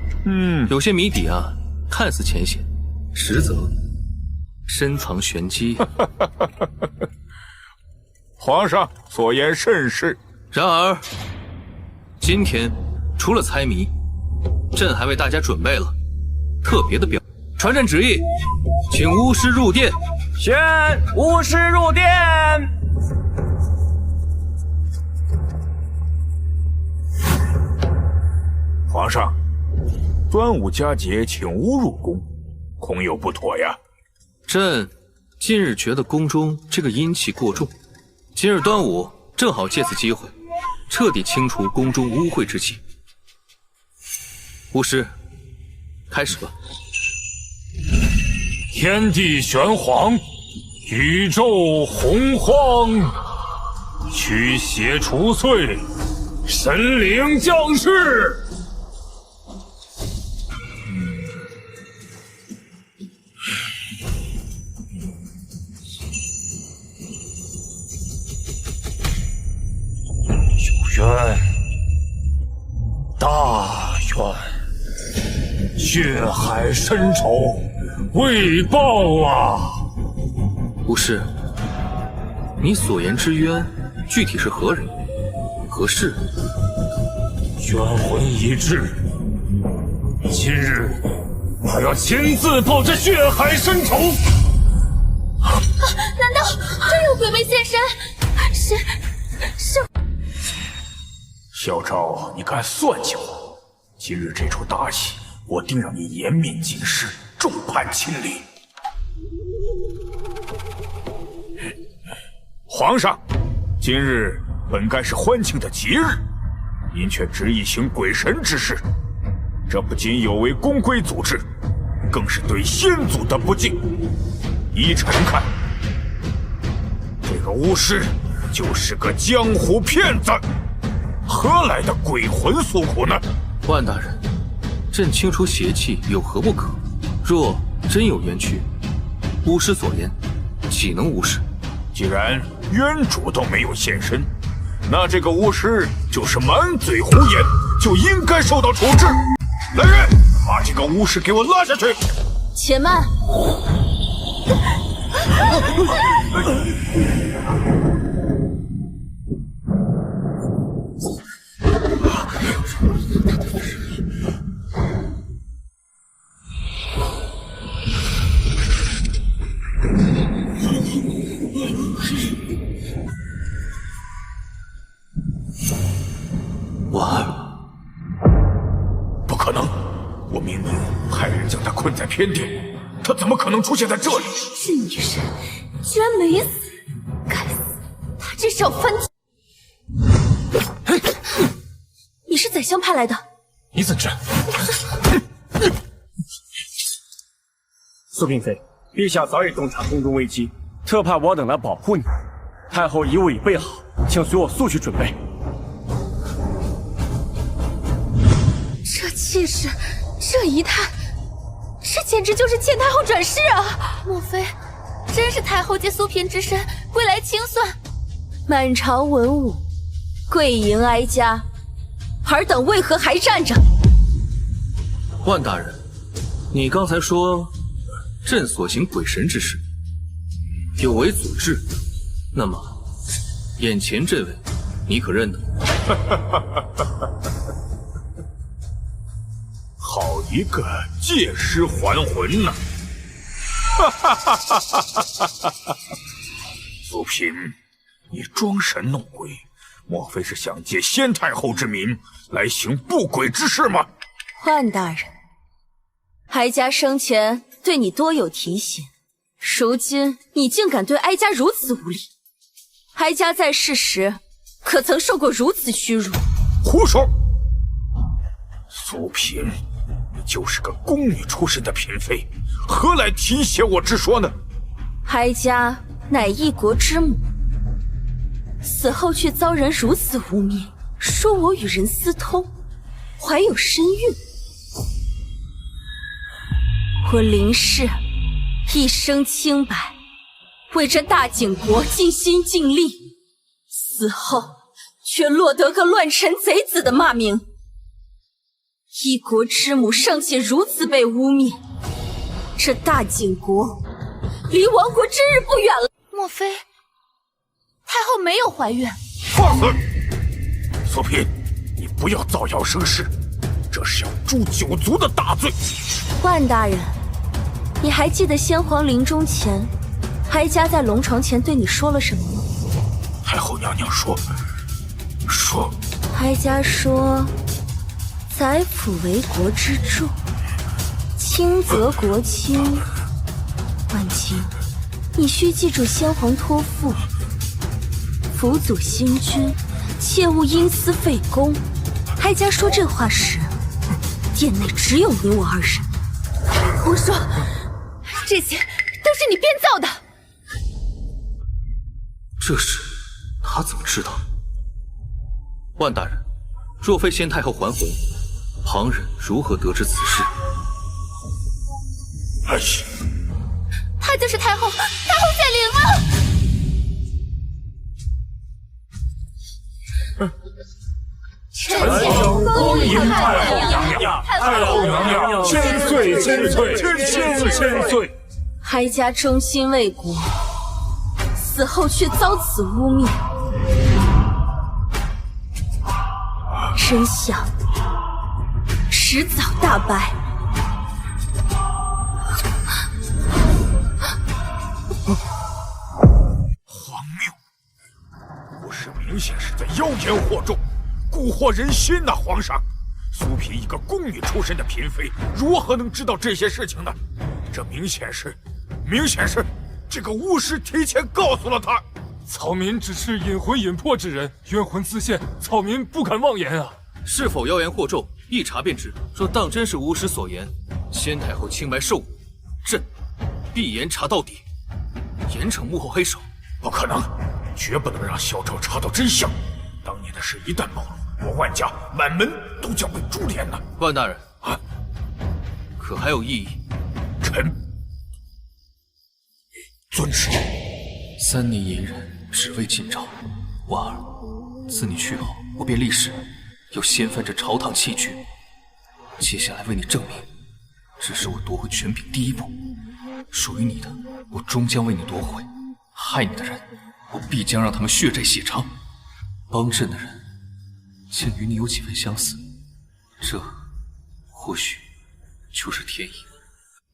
有些谜底啊，看似浅显，实则深藏玄机。皇上所言甚是。然而，今天除了猜谜，朕还为大家准备了特别的表演。传朕旨意，请巫师入殿。宣巫师入殿。皇上，端午佳节请巫入宫，恐有不妥呀。朕近日觉得宫中这个阴气过重，今日端午正好借此机会，彻底清除宫中污秽之气。巫师，开始吧。天地玄黄，宇宙洪荒，驱邪除祟，神灵降世。有冤，大冤，血海深仇未报啊！巫师，你所言之冤，具体是何人、何事？冤魂已至，今日他要亲自报这血海深仇。难道真有鬼魅现身？是。小昭，你敢算计我？今日这出大戏，我定让你颜面尽失，众叛亲离。皇上，今日本该是欢庆的吉日，您却执意行鬼神之事，这不仅有违宫规祖制，更是对先祖的不敬。依臣看，这个巫师就是个江湖骗子，何来的鬼魂诉苦呢？万大人，朕清除邪气有何不可？若真有冤屈，巫师所言岂能无视？既然冤主都没有现身，那这个巫师就是满嘴胡言，就应该受到处置。来人，把这个巫师给我拉下去！且慢。婉儿，不可能！我明明派人将他困在偏殿，他怎么可能出现在这里？这女人居然没死，该死！她这是要翻天！你是宰相派来的？你怎知？苏嫔妃，陛下早已洞察宫中危机，特派我等来保护你。太后遗物已备好，请随我速去准备。这气势，这仪态，这简直就是倩太后转世啊！莫非真是太后借苏嫔之身归来清算？满朝文武跪迎哀家，尔等为何还站着？万大人，你刚才说朕所行鬼神之事有违祖制，那么眼前这位你可认得？好一个借尸还魂呐！苏嫔，你装神弄鬼，莫非是想借先太后之名来行不轨之事吗？万大人，哀家生前对你多有提醒，如今你竟敢对哀家如此无礼，哀家在世时可曾受过如此屈辱？胡说！苏嫔，你就是个宫女出身的嫔妃，何来提携我之说呢？哀家乃一国之母，死后却遭人如此污蔑，说我与人私通，怀有身孕。我林氏一生清白，为这大景国尽心尽力，死后却落得个乱臣贼子的骂名。一国之母尚且如此被污蔑，这大景国离亡国之日不远了。莫非太后没有怀孕？放肆！苏嫔，你不要造谣生事，这是要诛九族的大罪。万大人，你还记得先皇临终前，哀家在龙床前对你说了什么吗？太后娘娘说，哀家说，宰辅为国之重，轻则国轻。婉清，你须记住先皇托付，辅佐新君，切勿因私废公。哀家说这话时，殿内只有你我二人。胡说，这些都是你编造的。这事他怎么知道？万大人，若非先太后还魂，旁人如何得知此事？哎呀！她就是太后，太后显灵了！臣有恭迎太后娘娘，太后娘娘千岁千岁千岁！哀家忠心为国，死后却遭此污蔑，真相迟早大白。荒谬！不是明显是在妖言惑众，蛊惑人心呐！皇上，苏嫔一个宫女出身的嫔妃，如何能知道这些事情呢？这明显是这个巫师提前告诉了他。草民只是引魂引魄之人，冤魂自现，草民不敢妄言啊。是否妖言惑众，一查便知。若当真是巫师所言，先太后清白受辱，朕必严查到底，严惩幕后黑手。不可能，绝不能让萧昭查到真相。当年的事一旦暴露，我万家满门都将被株连呢。万大人啊，可还有异议？臣遵旨。3年隐忍，只为今朝。婉儿，自你去后，我便立誓要掀翻这朝堂弃局。接下来为你证明，这是我夺回权柄第一步。属于你的，我终将为你夺回；害你的人，我必将让他们血债血偿。帮朕的人，竟与你有几分相似，这或许就是天意。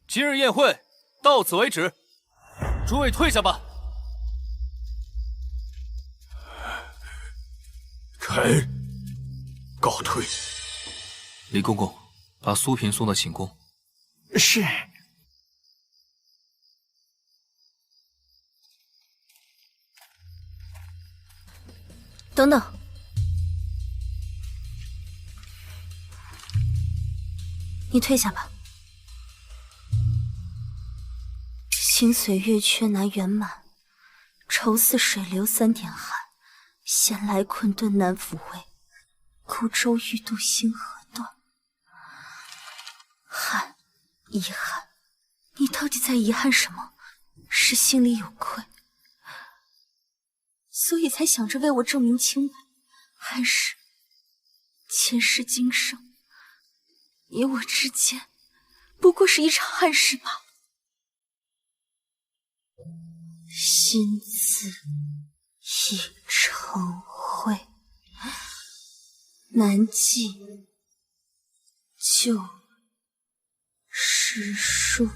今日宴会到此为止，诸位退下吧。臣告退。李公公，把苏嫔送到寝宫。是。等等，你退下吧。心随月缺难圆满，愁似水流3点寒。闲来困顿难抚慰，孤舟欲渡星河断。憾，遗憾，你到底在遗憾什么？是心里有愧，所以才想着为我证明清白，还是前世今生，你我之间不过是一场憾事罢了。心字已成灰，难记旧诗书。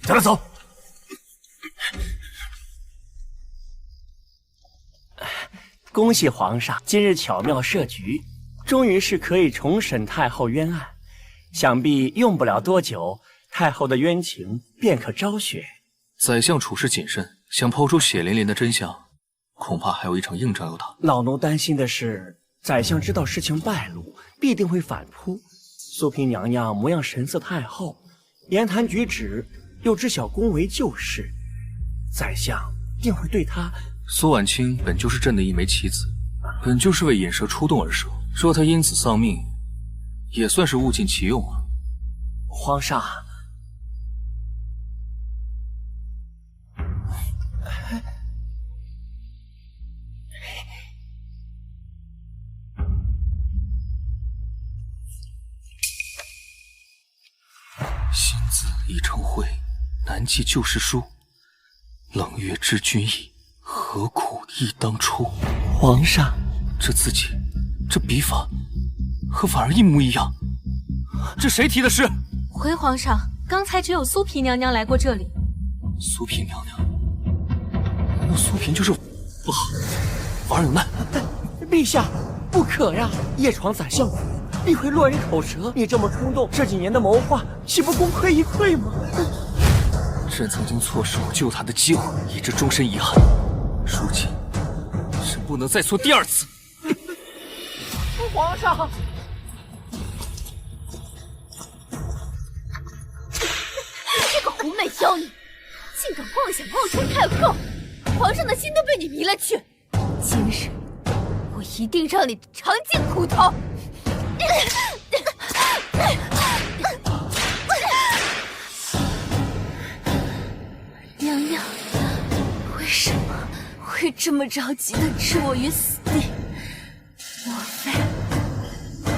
带他走。恭喜皇上，今日巧妙设局，终于是可以重审太后冤案。想必用不了多久，太后的冤情便可昭雪。宰相处事谨慎，想抛出血淋淋的真相，恐怕还有一场硬仗要打。老奴担心的是，宰相知道事情败露，必定会反扑。苏嫔娘娘模样神似太后，言谈举止又知晓恭维旧事，宰相定会对她。苏婉清本就是朕的一枚棋子，本就是为引蛇出洞而生，说她因此丧命，也算是物尽其用啊。皇上，心字已成灰，难记旧诗书。冷月知君意，何苦忆当初。皇上，这字迹，这笔法，和婉儿一模一样。这谁提的诗？回皇上，刚才只有苏嫔娘娘来过这里。苏嫔娘娘？难道苏嫔就是不好？婉儿有难。陛下，不可呀！夜闯宰相府，必会落人口舌。你这么冲动，这几年的谋划，岂不功亏一篑吗？朕曾经错失过救他的机会，以致终身遗憾。如今，朕不能再错第二次。皇上，这个狐媚妖女，竟敢妄想冒充太后，皇上的心都被你迷了去。今日，我一定让你尝尽苦头。娘娘，为什么会这么着急的置我于死地？莫非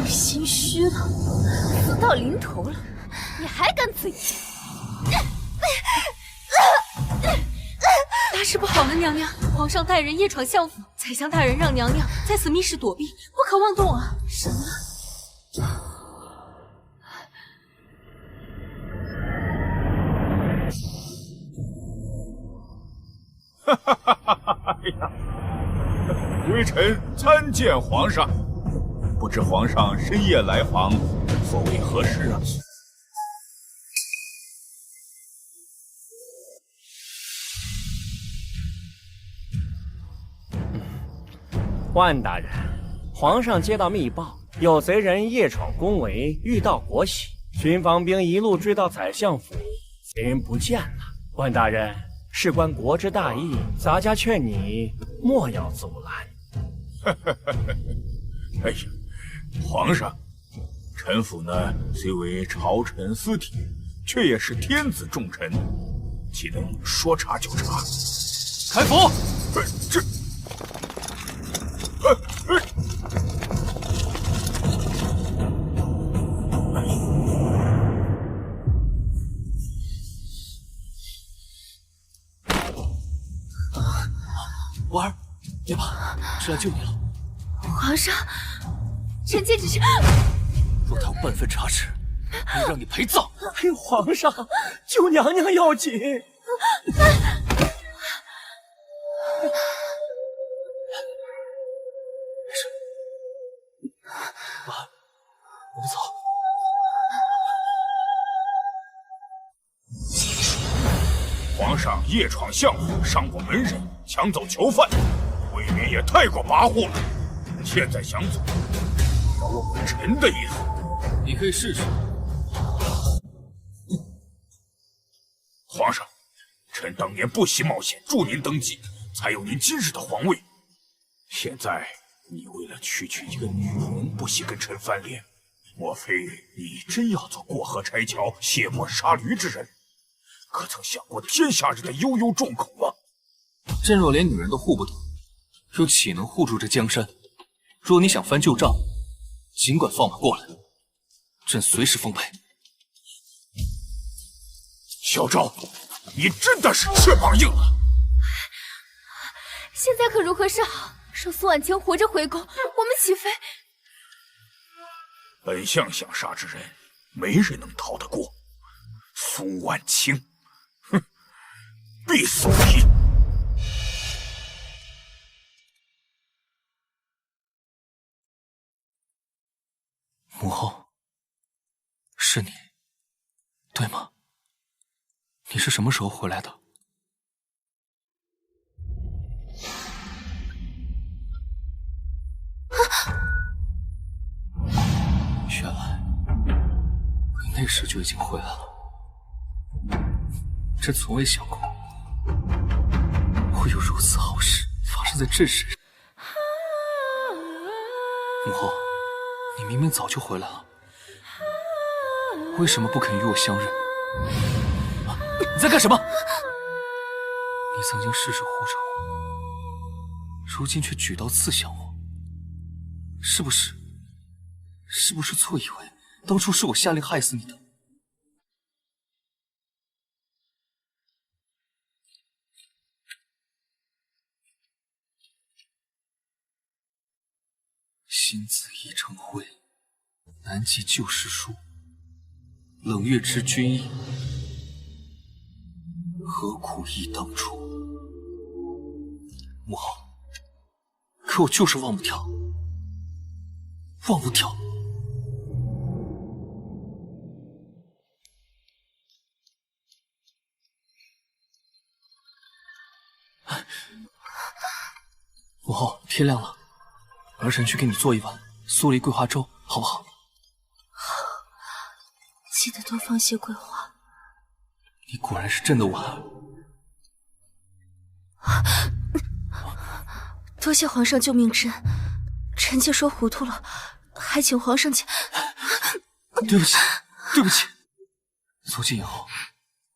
你心虚了，死到临头了，你还敢此意？大事不好了，娘娘！皇上带人夜闯相府，宰相大人让娘娘在此密室躲避，不可妄动啊！什么？哎呀，微臣参见皇上。不知皇上深夜来访，所为何事啊？万大人，皇上接到密报，有贼人夜闯宫闱，遇到国玺，巡防兵一路追到宰相府，贼人不见了。万大人，事关国之大义，咱家劝你莫要阻拦。哎呀，皇上，臣府呢虽为朝臣私邸，却也是天子重臣，岂能说查就查？开府！这。婉儿，别怕，是来救你了。皇上，臣妾只是……若他有半分差池，可以让你陪葬。皇上，救娘娘要紧。婉儿，我们走。皇上夜闯相府，伤过门人，抢走囚犯，未免也太过跋扈了。现在想走，要问问臣的意思。你可以试试。皇上，臣当年不惜冒险助您登基，才有您今日的皇位。现在你为了区区一个女人，不惜跟臣翻脸，莫非你真要做过河拆桥、卸磨杀驴之人？可曾想过天下人的悠悠众口吗？朕若连女人都护不得，又岂能护住这江山？若你想翻旧账，尽管放马过来，朕随时奉陪。小昭，你真的是翅膀硬了。现在可如何是好？让苏婉清活着回宫，我们岂非……本相想杀之人，没人能逃得过。苏婉清，哼，必死无疑。母后，是你，对吗？你是什么时候回来的？原来你那时就已经回来了。朕从未想过会有如此好事发生在朕身上。母后，你明明早就回来了，为什么不肯与我相认？你在干什么？你曾经事事护着我，如今却举刀刺向我，是不是错以为当初是我下令害死你的？心子已成灰，难记旧时书。冷月知君意，何苦忆当初？母后，可我就是忘不掉，忘不掉。母后，天亮了，儿臣去给你做一碗酥梨桂花粥，好不好？好，记得多放些桂花。你果然是朕的婉儿。多谢皇上救命之恩，臣妾说糊涂了，还请皇上对不起，对不起。从今以后，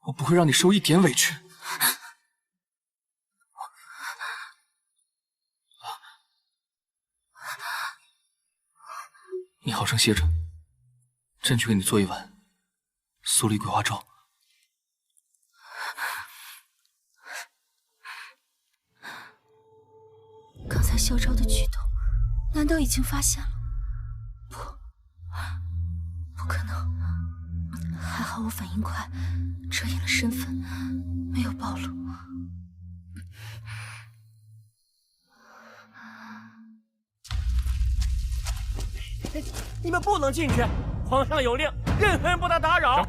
我不会让你受一点委屈。你好生歇着，朕去给你做一碗酥梨桂花粥。刚才萧昭的举动，难道已经发现了？不可能！还好我反应快，遮掩了身份，没有暴露。你们不能进去，皇上有令，任何人不得打扰。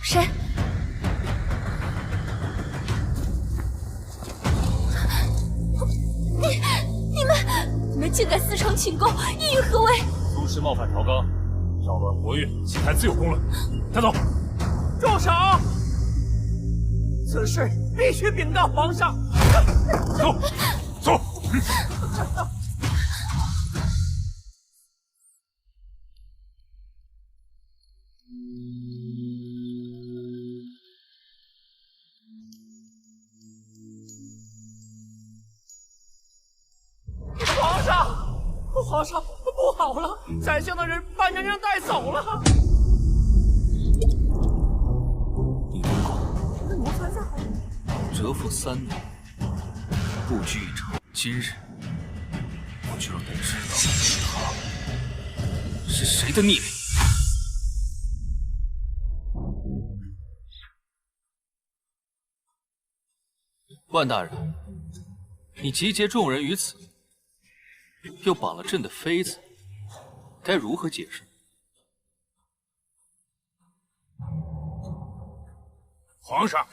谁？你们竟敢私闯寝宫，意欲何为？苏氏冒犯朝纲，扰乱国运，侵害自有公论，带走。住手！此事必须禀告皇上。走，走。皇上，不好了！宰相的人把娘娘带走了。你别管。蛰伏3年，不拘一场。今日，我就让他知道他是谁的逆鳞。万大人，你集结众人于此，又绑了朕的妃子，该如何解释？皇上，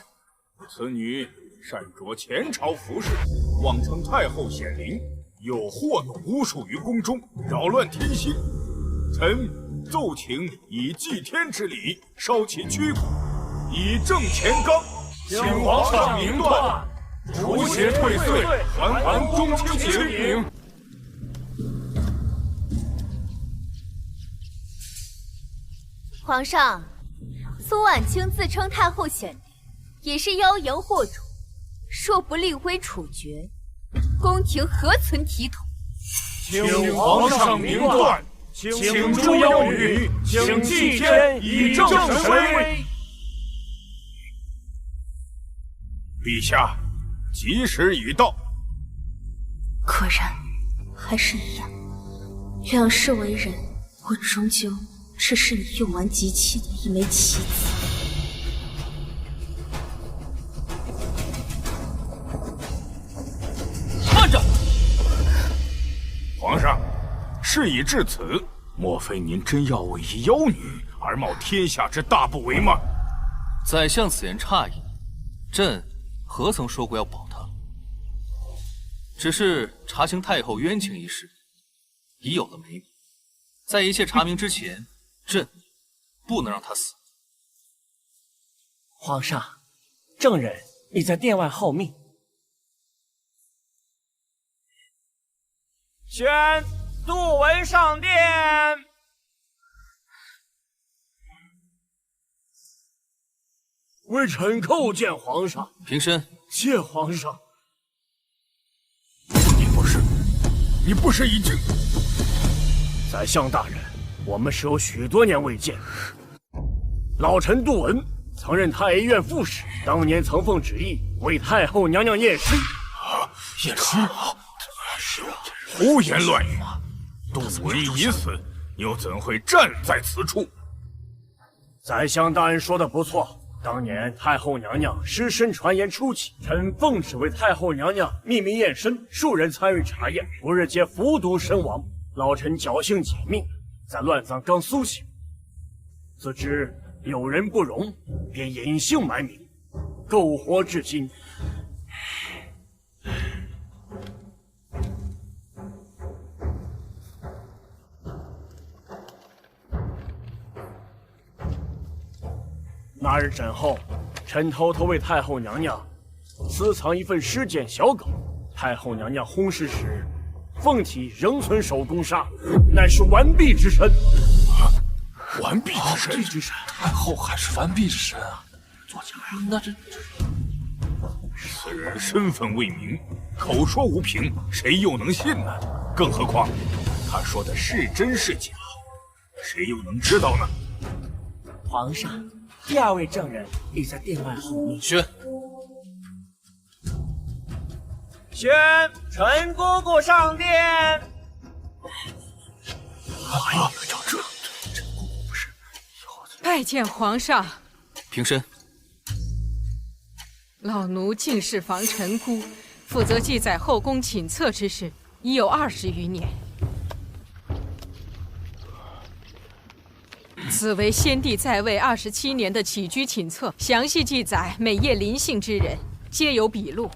此女擅着前朝服饰，妄称太后显灵，又祸弄巫术于宫中，扰乱天心。臣奏请以祭天之礼烧其躯骨，以正前纲，请皇上明断，除邪退岁，还公卿启禀。皇上，苏婉清自称太后显灵，也是妖言惑众，若不立威处决，宫廷何存体统？请皇上明断，请诛妖女，请祭天以正神威。陛下，吉时已到。果然，还是一样。两世为人，我终究只是你用完即弃的一枚棋子。慢着！皇上，事已至此，莫非您真要为一妖女而冒天下之大不韪吗？宰相此言差矣，朕何曾说过要保她？只是查清太后冤情一事，已有了眉目。在一切查明之前，朕不能让她死。皇上，证人已在殿外候命。宣杜文上殿。微臣叩见皇上。平身。谢皇上。你不是已经……宰相大人，我们是有许多年未见。老臣杜文曾任太医院副使，当年曾奉旨意为太后娘娘验尸。验尸？胡言乱语！杜文已死，又怎会站在此处？宰相大人说的不错。当年太后娘娘尸身传言初起，臣奉旨为太后娘娘秘密验身，数人参与查验，不日皆服毒身亡。老臣侥幸解命，在乱葬岗苏醒，自知有人不容，便隐姓埋名，苟活至今。那日诊后，臣偷偷为太后娘娘私藏一份尸检小稿。太后娘娘薨逝时，凤体仍存手工纱，乃是完璧之身。完璧之身？太后还是完璧之身啊！作假呀！那这此人身份未明，口说无凭，谁又能信呢？更何况他说的是真是假，谁又能知道呢？皇上。第二位证人已在殿外候命。宣，陈姑姑上殿。哎呀，叫这陈姑姑不是？拜见皇上。平身。老奴进士房陈姑，负责记载后宫寝册之事，已有20余年。此为先帝在位27年的起居寝册，详细记载每夜临幸之人，皆有笔录。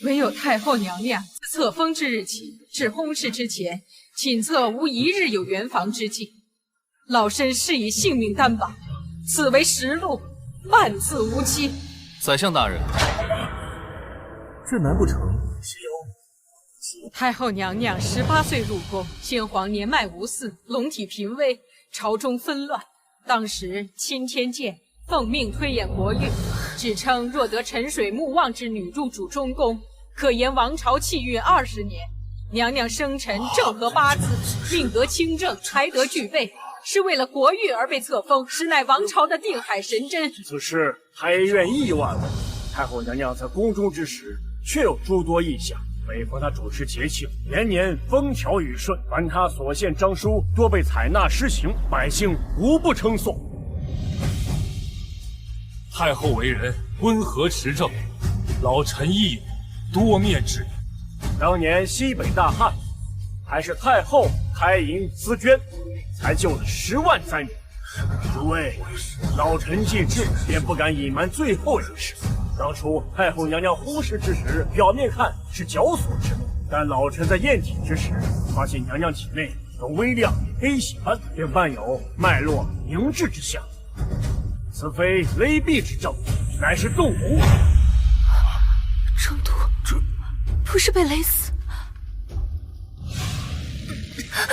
唯有太后娘娘自册封之日起至薨逝之前，寝册无一日有圆房之迹。老身是以性命担保，此为实录，万字无欺。宰相大人，这难不成是妖？太后娘娘18岁入宫，先皇年迈无嗣，龙体濒危，朝中纷乱。当时钦天监奉命推演国运，只称若得沉水木旺之女入主中宫，可延王朝气运20年。娘娘生辰正合八字，命得清正，才德具备，是为了国玉而被册封，实乃王朝的定海神针。此事太院意万了。太后娘娘在宫中之时，确有诸多异象。每逢她主持节庆，年年风调雨顺，凡她所献诏书，多被采纳施行，百姓无不称颂。太后为人温和持正，老臣亦有多面之缘。当年西北大旱，还是太后开营思捐，才救了10万灾民。诸位，老臣既至，便不敢隐瞒最后一事。当初太后娘娘忽视之时，表面看是绞索之谋，但老臣在验体之时，发现娘娘体内有微量黑血斑，并伴有脉络凝滞之象。此非勒毙之症，乃是动武。中毒，不是被勒死。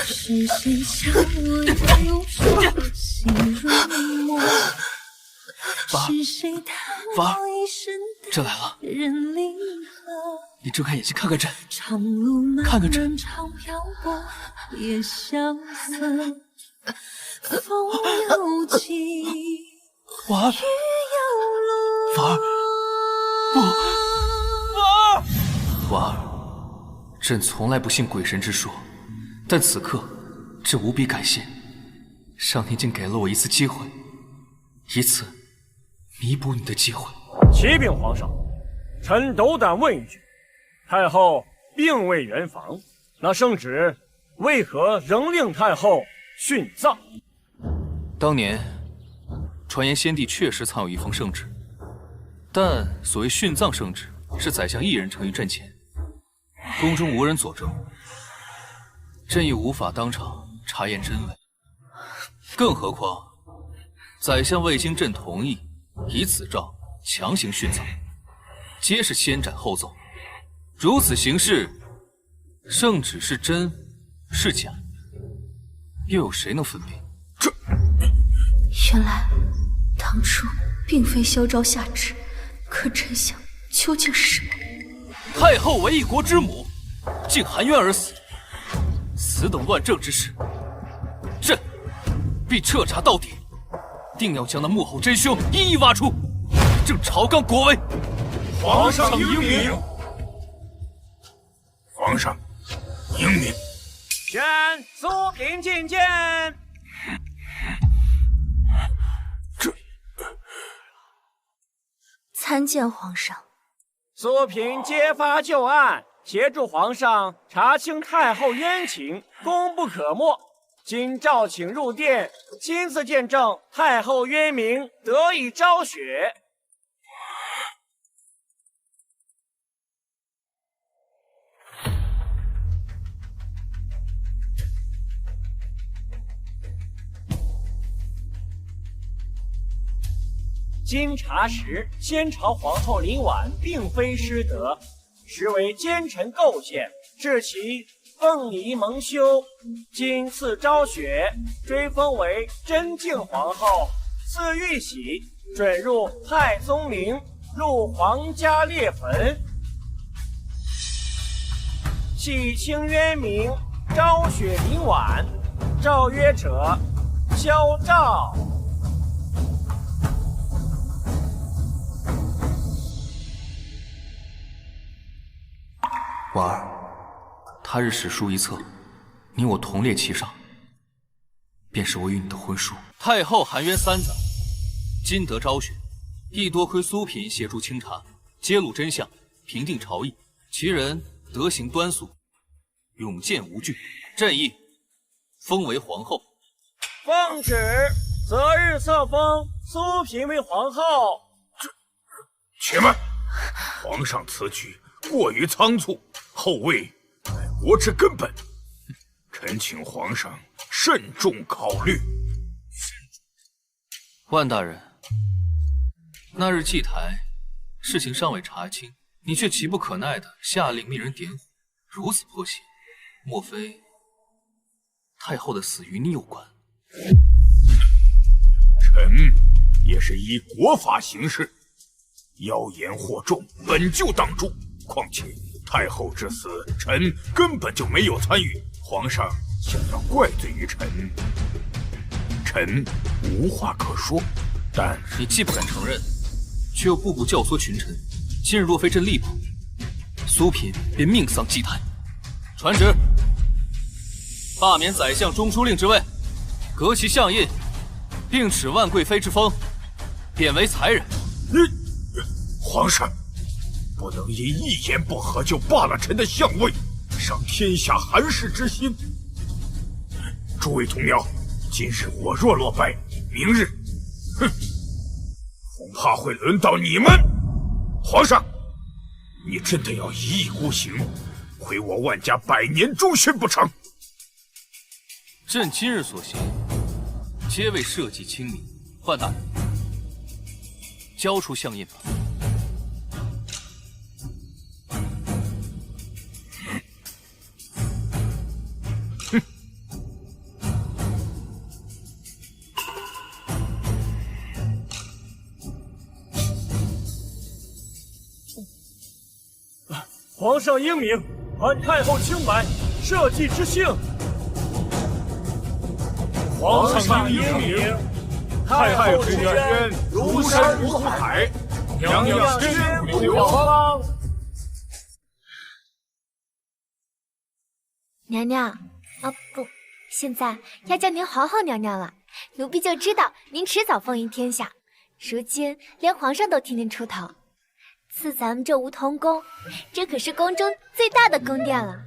是谁将我用手心入墨？是谁娃儿，朕来了，你睁开眼睛看看朕，看看朕。也相思，风有情，娃儿，娃儿，不，娃儿，娃儿，朕从来不信鬼神之说，但此刻朕无比感谢上天竟给了我一次机会，以此弥补你的机会。启禀皇上，臣斗胆问一句：太后并未圆房，那圣旨为何仍令太后殉葬？当年传言先帝确实藏有一封圣旨，但所谓殉葬圣旨是宰相一人呈于朕前，宫中无人佐证，朕亦无法当场查验真伪。更何况宰相未经朕同意，以此诏强行殉葬，皆是先斩后奏。如此行事，圣旨是真是假，又有谁能分辨？原来当初并非萧昭下旨，可真相究竟是什么？太后为一国之母，竟含冤而死，此等乱政之事，朕必彻查到底，定要将那幕后真凶一一挖出，正朝纲国威。皇上英明！皇上英明！宣苏嫔觐见。参见皇上。苏嫔揭发旧案，协助皇上查清太后冤情，功不可没。今召请入殿，亲自见证太后冤名得以昭雪。经查实，先朝皇后林婉并非失德，实为奸臣构陷，致其凤仪蒙羞。今赐昭雪，追封为真敬皇后，赐玉玺，准入太宗陵，入皇家列坟，洗清冤名，昭雪林婉。诏曰者，萧诏。婉儿，他日史书一册，你我同列其上，便是我与你的婚书。太后含冤3载，今得昭雪，亦多亏苏嫔协助清查，揭露真相，平定朝议，其人德行端肃，勇健无惧，朕意封为皇后。奉旨，择日册封苏嫔为皇后。且慢，皇上此举过于仓促，后位乃国之根本，臣请皇上慎重考虑。万大人，那日祭台事情尚未查清，你却急不可耐地下令命人点火，如此迫切，莫非太后的死与你有关？臣也是依国法行事，妖言惑众，本就当诛。况且太后之死，臣根本就没有参与，皇上想要怪罪于臣，臣无话可说。但你既不敢承认，却又步步教唆群臣。今日若非朕力保，苏嫔便命丧祭台。传旨，罢免宰相中书令之位，革其相印，并耻万贵妃之风，贬为才人。皇上不能因一言不合就罢了臣的相位，伤天下寒士之心。诸位同僚，今日我若落败，明日，恐怕会轮到你们。皇上，你真的要一意孤行，毁我万家100年忠勋不成？朕今日所行，皆为社稷清民。换大人，交出相印吧。皇上英明，传太后清白，社稷之幸。皇上英明，太后之冤如山如海，娘娘千古流芳。娘娘，啊不，现在要叫您皇后娘娘了。奴婢就知道您迟早风云天下，如今连皇上都替您出头。赐咱们这梧桐宫，这可是宫中最大的宫殿了。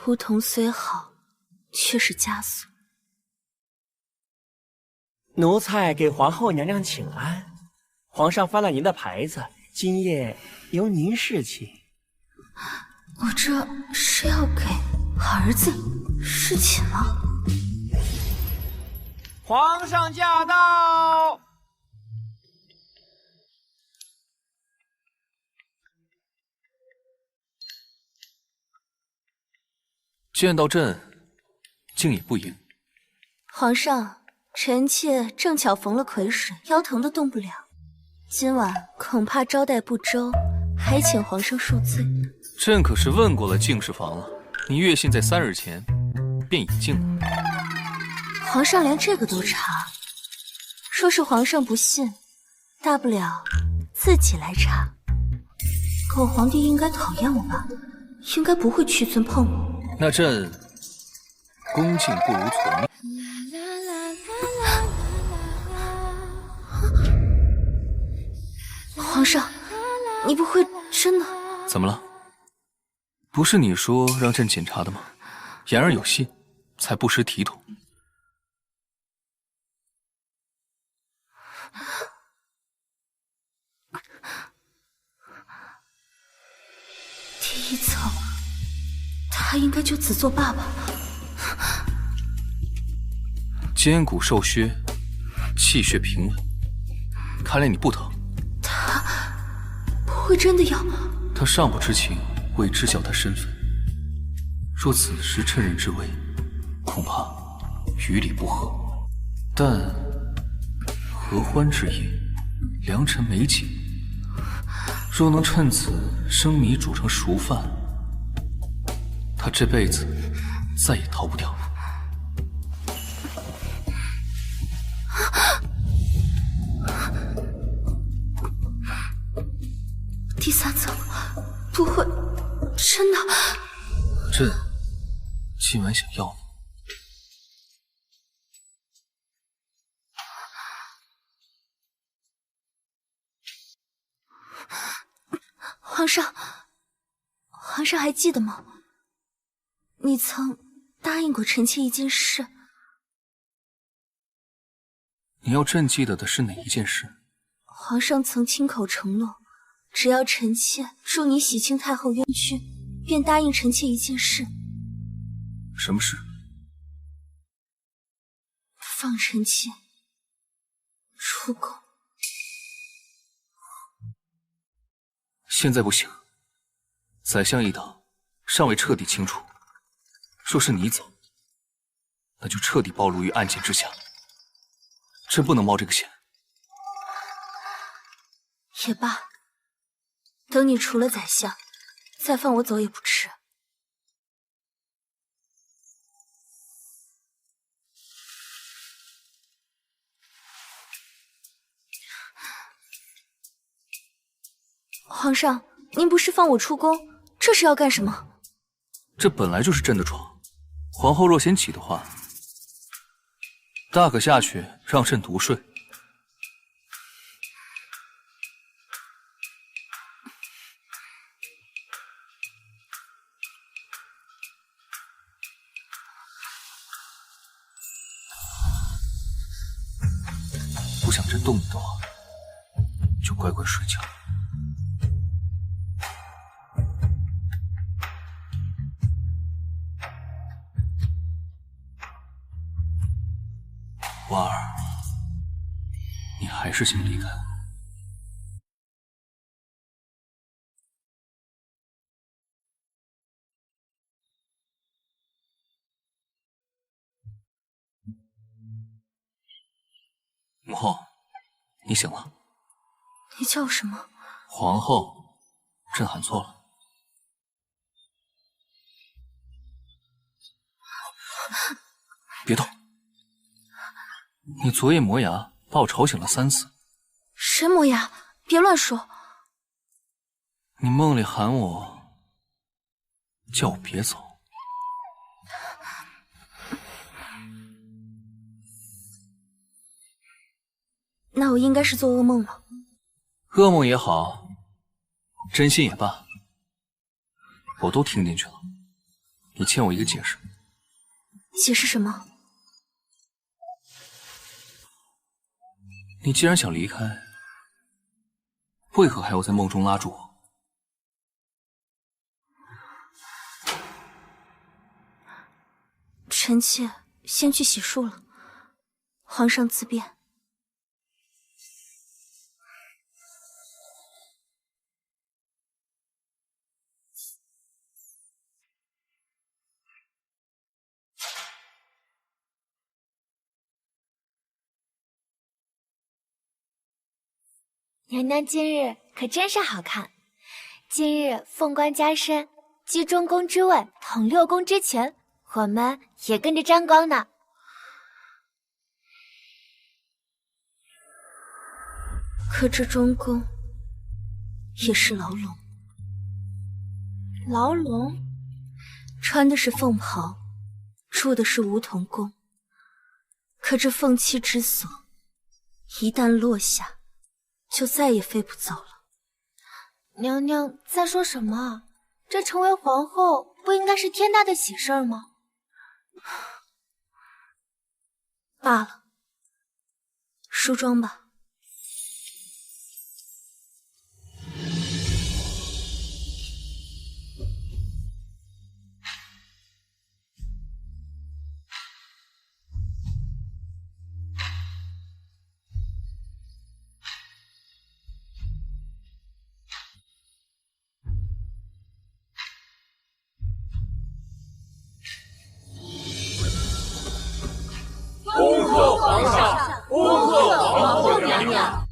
梧桐虽好，却是枷锁。奴才给皇后娘娘请安。皇上翻了您的牌子，今夜由您侍寝。我这是要给儿子侍寝了。皇上驾到！见到朕，竟也不迎。皇上，臣妾正巧逢了癸水，腰疼的动不了，今晚恐怕招待不周，还请皇上恕罪。朕可是问过了敬事房了，你月信在3日前便已尽了。皇上连这个都查，若是皇上不信，大不了自己来查。狗皇帝应该讨厌我吧？应该不会屈尊碰我。那朕恭敬不如从命。皇上，你不会真的？怎么了？不是你说让朕检查的吗？言而有信，才不失体统。第一层，他应该就只做爸爸。肩骨受削，气血平稳，看来你不疼。他不会真的要？他尚不知情，未知晓他身份。若此时趁人之危，恐怕于理不合。但合欢之夜，良辰美景，若能趁此生米煮成熟饭，他这辈子再也逃不掉。第三层，不会真的？朕今晚想要你。皇上，皇上还记得吗？你曾答应过臣妾一件事。你要朕记得的是哪一件事？皇上曾亲口承诺，只要臣妾助你洗清太后冤屈，便答应臣妾一件事。什么事？放臣妾出宫。现在不行，宰相一党尚未彻底清楚。若是你走，那就彻底暴露于案件之下。朕不能冒这个险。也罢，等你除了宰相，再放我走也不迟。皇上，您不是放我出宫，这是要干什么？这本来就是朕的床，皇后若嫌挤的话，大可下去让朕独睡。不想朕动你的话，就乖乖睡觉。婉儿，你还是先离开。母后，你醒了。你叫什么？皇后，朕喊错了。别动！你昨夜磨牙，把我吵醒了3次。谁磨牙？别乱说！你梦里喊我，叫我别走。那我应该是做噩梦了。噩梦也好，真心也罢，我都听进去了。你欠我一个解释。解释什么？你既然想离开，为何还要在梦中拉住我？臣妾先去洗漱了，皇上自便。娘娘今日可真是好看，今日凤冠加身，居中宫之位，统6宫之权，我们也跟着沾光呢。可这中宫也是牢笼，牢笼，穿的是凤袍，住的是梧桐宫。可这凤栖之所，一旦落下，就再也飞不走了。娘娘在说什么？这成为皇后不应该是天大的喜事儿吗？罢了，梳妆吧。恭贺皇上，恭贺皇后娘娘。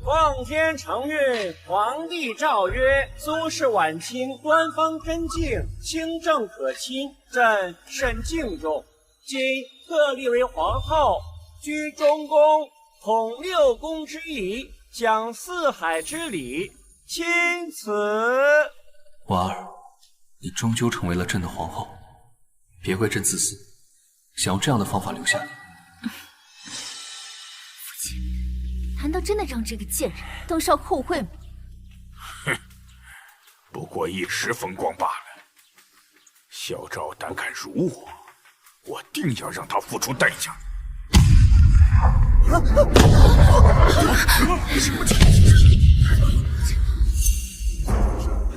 奉天承运，皇帝诏曰：苏氏晚清端方真静，清正可亲，朕甚敬重。今特立为皇后，居中宫，统6宫之宜，讲四海之礼，钦此。婉儿，你终究成为了朕的皇后，别怪朕自私。想用这样的方法留下你。父亲，难道真的让这个贱人登上后位吗？哼，不过一时风光罢了。萧昭胆敢辱我，我定要让他付出代价。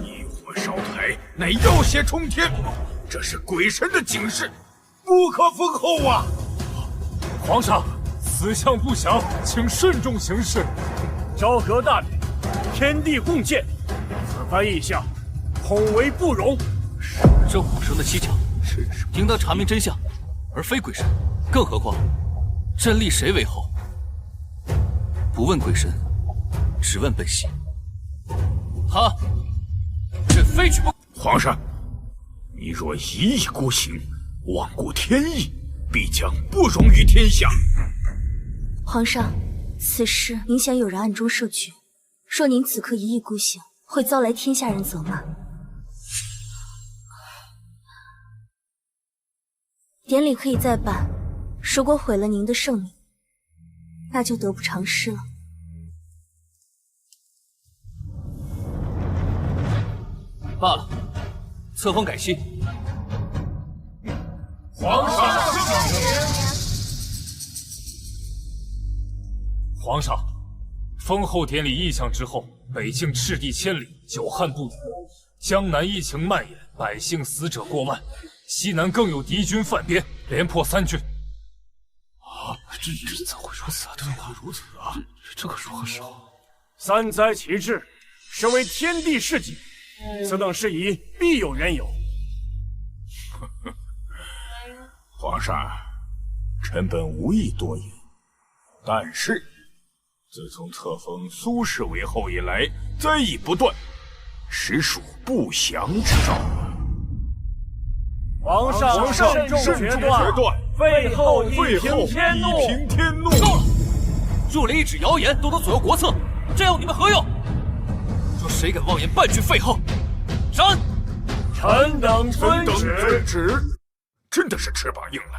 异火烧台，乃要挟冲天，这是鬼神的警示。不可封后啊！皇上，此项不详，请慎重行事。昭和大典，天地共鉴，此番异象，恐为不容。这武生的蹊跷，应当查明真相，而非鬼神。更何况，朕立谁为后？不问鬼神，只问本席。他，朕非去不。皇上，你若一意孤行，罔顾天意，必将不容于天下。皇上，此事明显有人暗中设局，若您此刻一意孤行，会遭来天下人责骂。典礼可以再办，如果毁了您的圣名，那就得不偿失了。罢了，册封改期。皇上圣明。皇上，封后典礼意向之后，北境赤地千里，久旱不雨；江南疫情蔓延，百姓死者过万；西南更有敌军犯边，连破3郡。这怎会如此啊？怎会如此啊？这可如何是好？3灾齐至，身为天地世己，此等事宜必有缘由。皇上，臣本无意多言，但是自从册封苏氏为后以来，灾异不断，实属不祥之兆。皇上慎重决断，废后一平天怒。够了！入帘一纸谣言都能左右国策，这要你们何用？若谁敢妄言半句废后，斩！臣等遵旨。真的是翅膀硬了，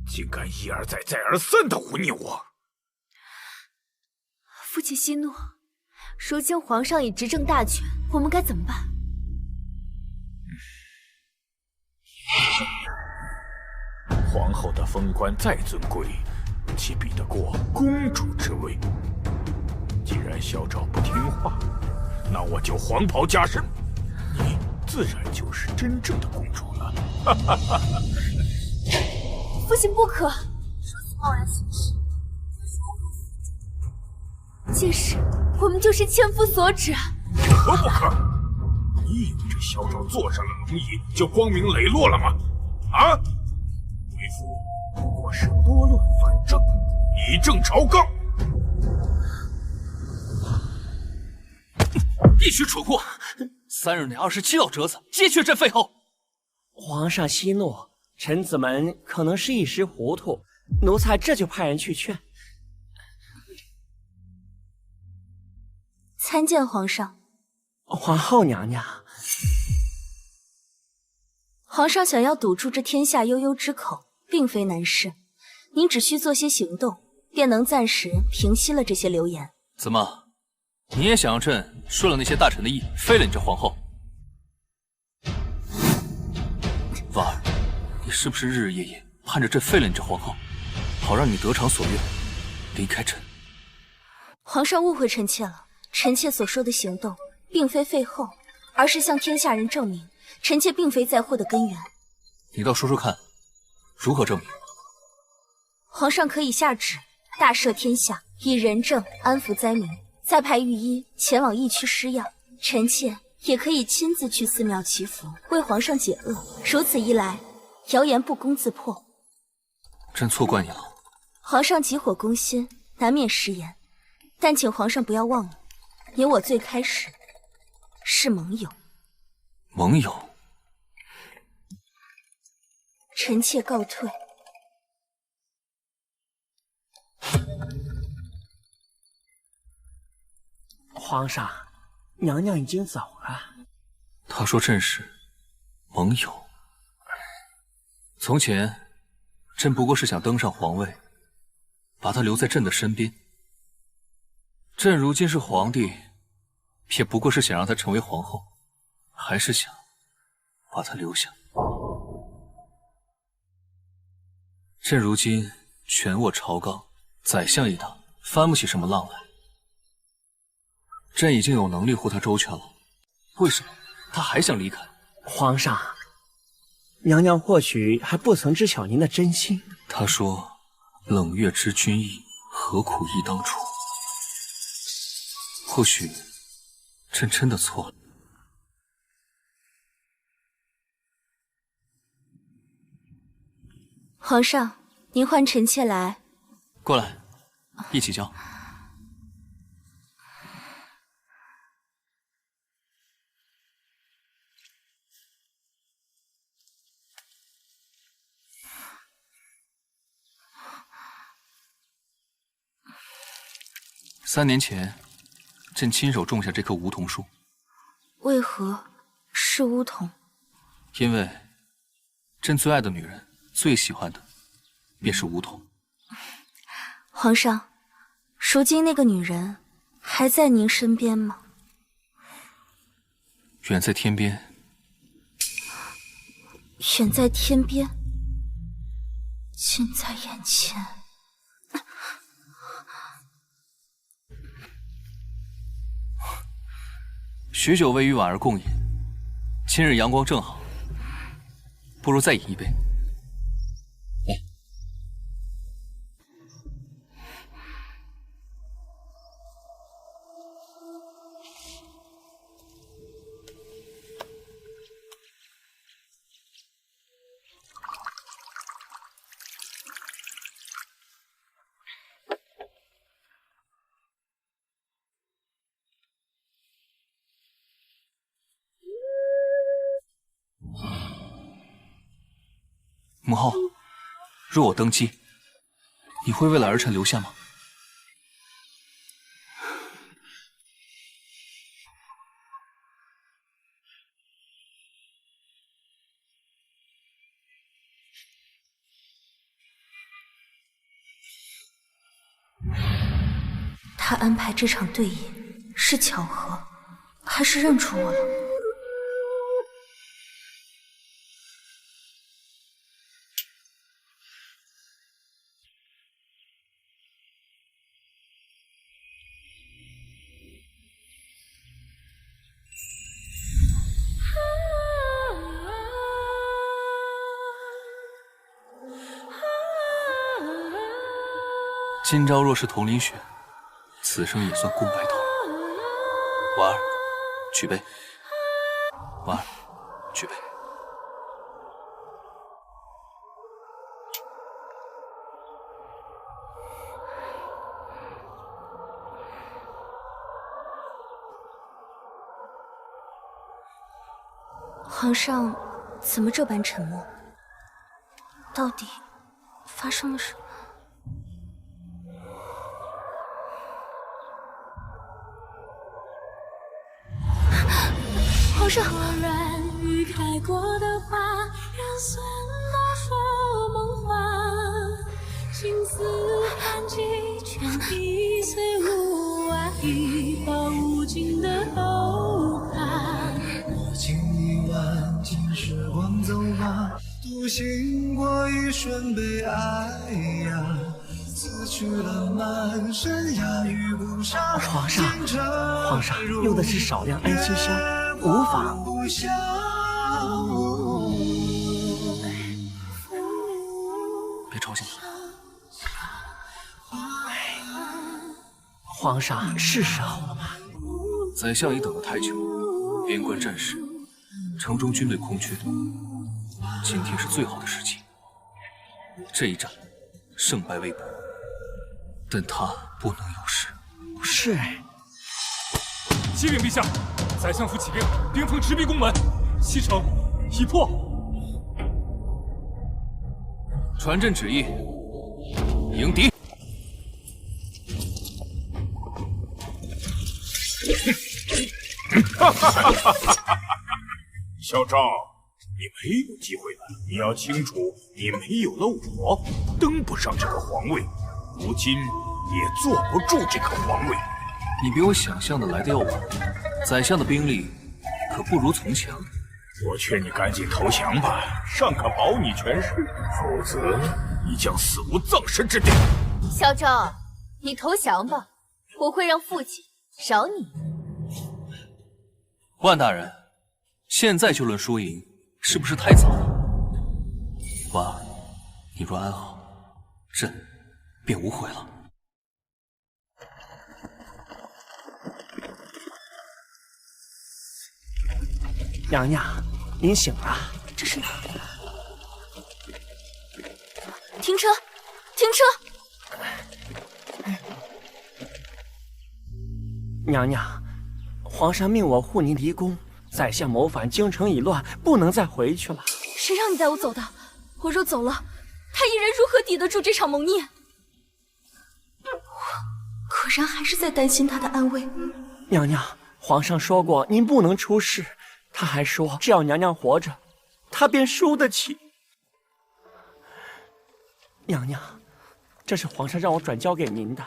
竟敢一而再再而三的忤逆我。父亲息怒，如今皇上已执政大权，我们该怎么办？皇后的封官再尊贵，岂比得过公主之位？既然萧昭不听话，那我就黄袍加身，你自然就是真正的公主了。父亲不可，如此贸然行事，届时我们就是千夫所指。何不可？你以为这萧昭坐上了龙椅就光明磊落了吗？啊！为父不过是拨乱反正，以正朝纲。一许蠢货！3日内27道折子，皆却朕废后。皇上息怒，臣子们可能是一时糊涂，奴才这就派人去劝。参见皇上。皇后娘娘，皇上想要堵住这天下悠悠之口，并非难事。您只需做些行动，便能暂时平息了这些流言。怎么，你也想让朕顺了那些大臣的意，废了你这皇后？婉儿，你是不是日日夜夜盼着朕废了你这皇后，好让你得偿所愿，离开朕？皇上误会臣妾了，臣妾所说的行动，并非废后，而是向天下人证明，臣妾并非灾祸的根源。你倒说说看，如何证明？皇上可以下旨，大赦天下，以仁政安抚灾民，再派御医前往疫区施药。臣妾也可以亲自去寺庙祈福，为皇上解厄。如此一来，谣言不攻自破。朕错怪你了。皇上急火攻心，难免食言，但请皇上不要忘了，你我最开始是盟友。盟友？臣妾告退。皇上，娘娘已经走了。她说朕是盟友。从前，朕不过是想登上皇位，把她留在朕的身边。朕如今是皇帝，也不过是想让她成为皇后，还是想把她留下。朕如今权握朝纲，宰相一党，翻不起什么浪来。朕已经有能力护她周全了，为什么她还想离开？皇上，娘娘或许还不曾知晓您的真心。她说：“冷月知君意，何苦忆当初。”或许朕真的错了。皇上，您唤臣妾来。过来，一起教。3年前，朕亲手种下这棵梧桐树。为何是梧桐？因为朕最爱的女人，最喜欢的便是梧桐。皇上，如今那个女人还在您身边吗？远在天边。远在天边，近在眼前。许久未与婉儿共饮，今日阳光正好，不如再饮一杯。来，母后，若我登基，你会为了儿臣留下吗？他安排这场对饮是巧合，还是认出我了？今朝若是同林雪，此生也算共白头。婉儿，举杯。婉儿，举杯。皇上怎么这般沉默？到底发生了什么？皇上，雨开过的花，让酸都说梦话。青丝盘几圈，一岁无爱，一抱无尽的后怕。我敬一碗，尽时光走马，独行过一瞬悲哀呀。此去了满山崖与孤沙。皇上用的是少量安心香，无妨。别吵醒他。皇上，是时候了吗？宰相已等了太久，边关战事，城中军队空缺，今天是最好的时机。这一战，胜败未卜，但他不能有失。是。启禀陛下，宰相府起兵，兵锋直逼宫门，西城已破。传朕旨意，迎敌。小赵，你没有机会了。你要清楚，你没有了我，登不上这个皇位，如今也坐不住这个皇位。你比我想象的来的要晚，宰相的兵力可不如从前。我劝你赶紧投降吧，尚可保你权势，否则你将死无葬身之地。小赵，你投降吧，我会让父亲饶你。万大人，现在就论输赢，是不是太早了？婉儿，你若安好，朕便无悔了。娘娘，您醒了。这是哪里？停车！停车！娘娘，皇上命我护您离宫，宰相谋反，京城已乱，不能再回去了。谁让你带我走的？我若走了，他一人如何抵得住这场盟孽？我果然还是在担心他的安危。娘娘，皇上说过您不能出事，他还说只要娘娘活着，他便输得起。娘娘，这是皇上让我转交给您的。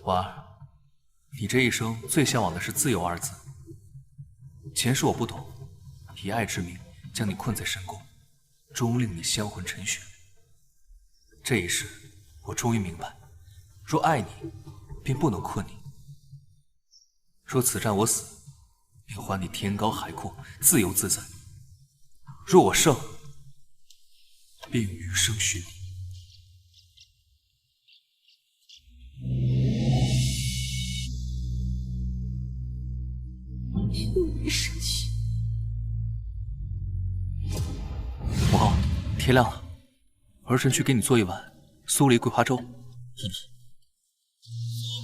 婉儿，你这一生最向往的是自由二字。前世我不懂，以爱之名将你困在深宫，终令你香魂沉血。这一世，我终于明白，若爱你，便不能困你；若此战我死，便还你天高海阔，自由自在；若我胜，便用余生寻你。余生寻。母后，天亮了，儿臣去给你做一碗酥梨桂花粥。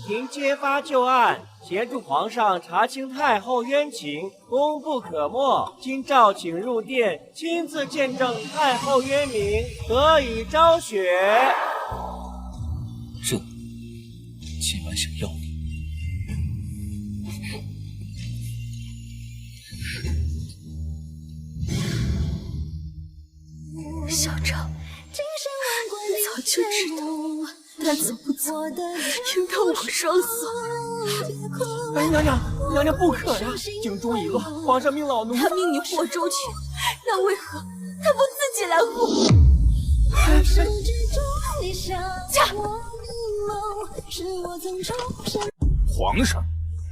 凭揭发旧案，协助皇上查清太后冤情，功不可没。今召请入殿，亲自见证太后冤名，得以昭雪。朕今晚想要你。小昭，早就知道，但怎不走，应当我双锁。哎，娘娘不可呀！京中已乱，皇上命老奴。他命你护周全，那为何他不自己来护？驾！皇上，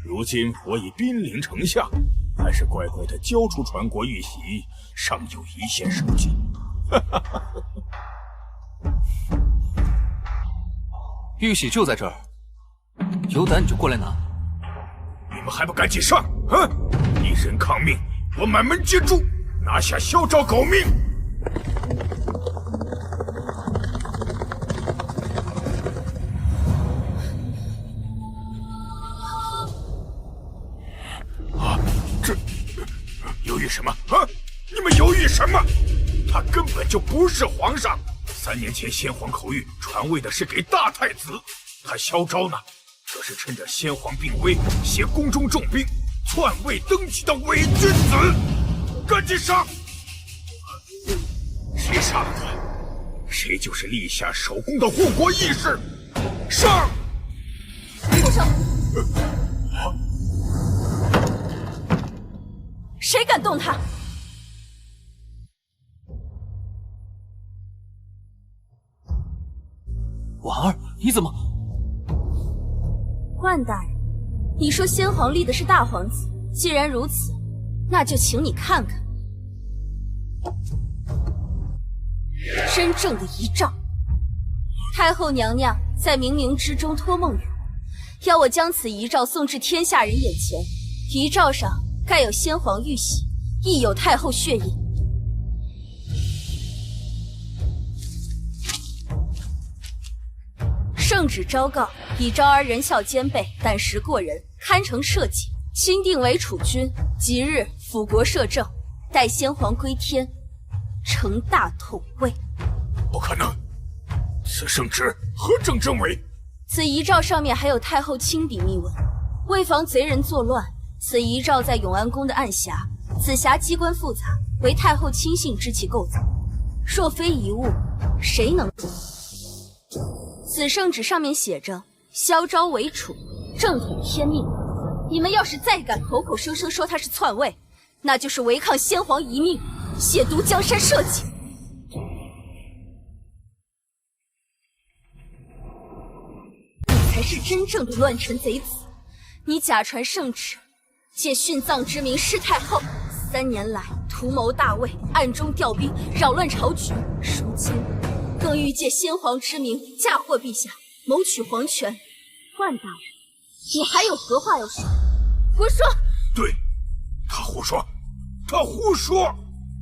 如今我已兵临城下，还是乖乖的交出传国玉玺，尚有一线生机。玉玺就在这儿，有胆你就过来拿。你们还不赶紧上！一人抗命，我满门皆诛，拿下萧昭狗命！这犹豫什么？你们犹豫什么？他根本就不是皇上。3年前先皇口谕传位的是给大太子，他萧昭呢，则是趁着先皇病危，携宫中重兵篡位登基的伪君子。赶紧上！谁杀了他，谁就是立下首功的护国义士。上！住手！谁敢动他？婉儿，你怎么？万大人，你说先皇立的是大皇子，既然如此，那就请你看看真正的遗诏。太后娘娘在冥冥之中托梦于我，要我将此遗诏送至天下人眼前。遗诏上盖有先皇玉玺，亦有太后血印。圣旨昭告：以昭儿仁孝兼备，胆识过人，堪称社稷，钦定为储君。即日辅国摄政，待先皇归天，成大统位。不可能！此圣旨何正真伪？此遗诏上面还有太后亲笔密文，为防贼人作乱，此遗诏在永安宫的暗匣。此匣机关复杂，为太后亲信之其构造。若非遗物，谁能？此圣旨上面写着萧昭为储，正统天命。你们要是再敢口口声声说他是篡位，那就是违抗先皇遗命，亵渎江山社稷。你才是真正的乱臣贼子！你假传圣旨，借殉葬之名弑太后，3年来图谋大位，暗中调兵，扰乱朝局。如今更欲借先皇之名嫁祸陛下，谋取皇权。万大人，你还有何话要说？胡说！对，他胡说，他胡说，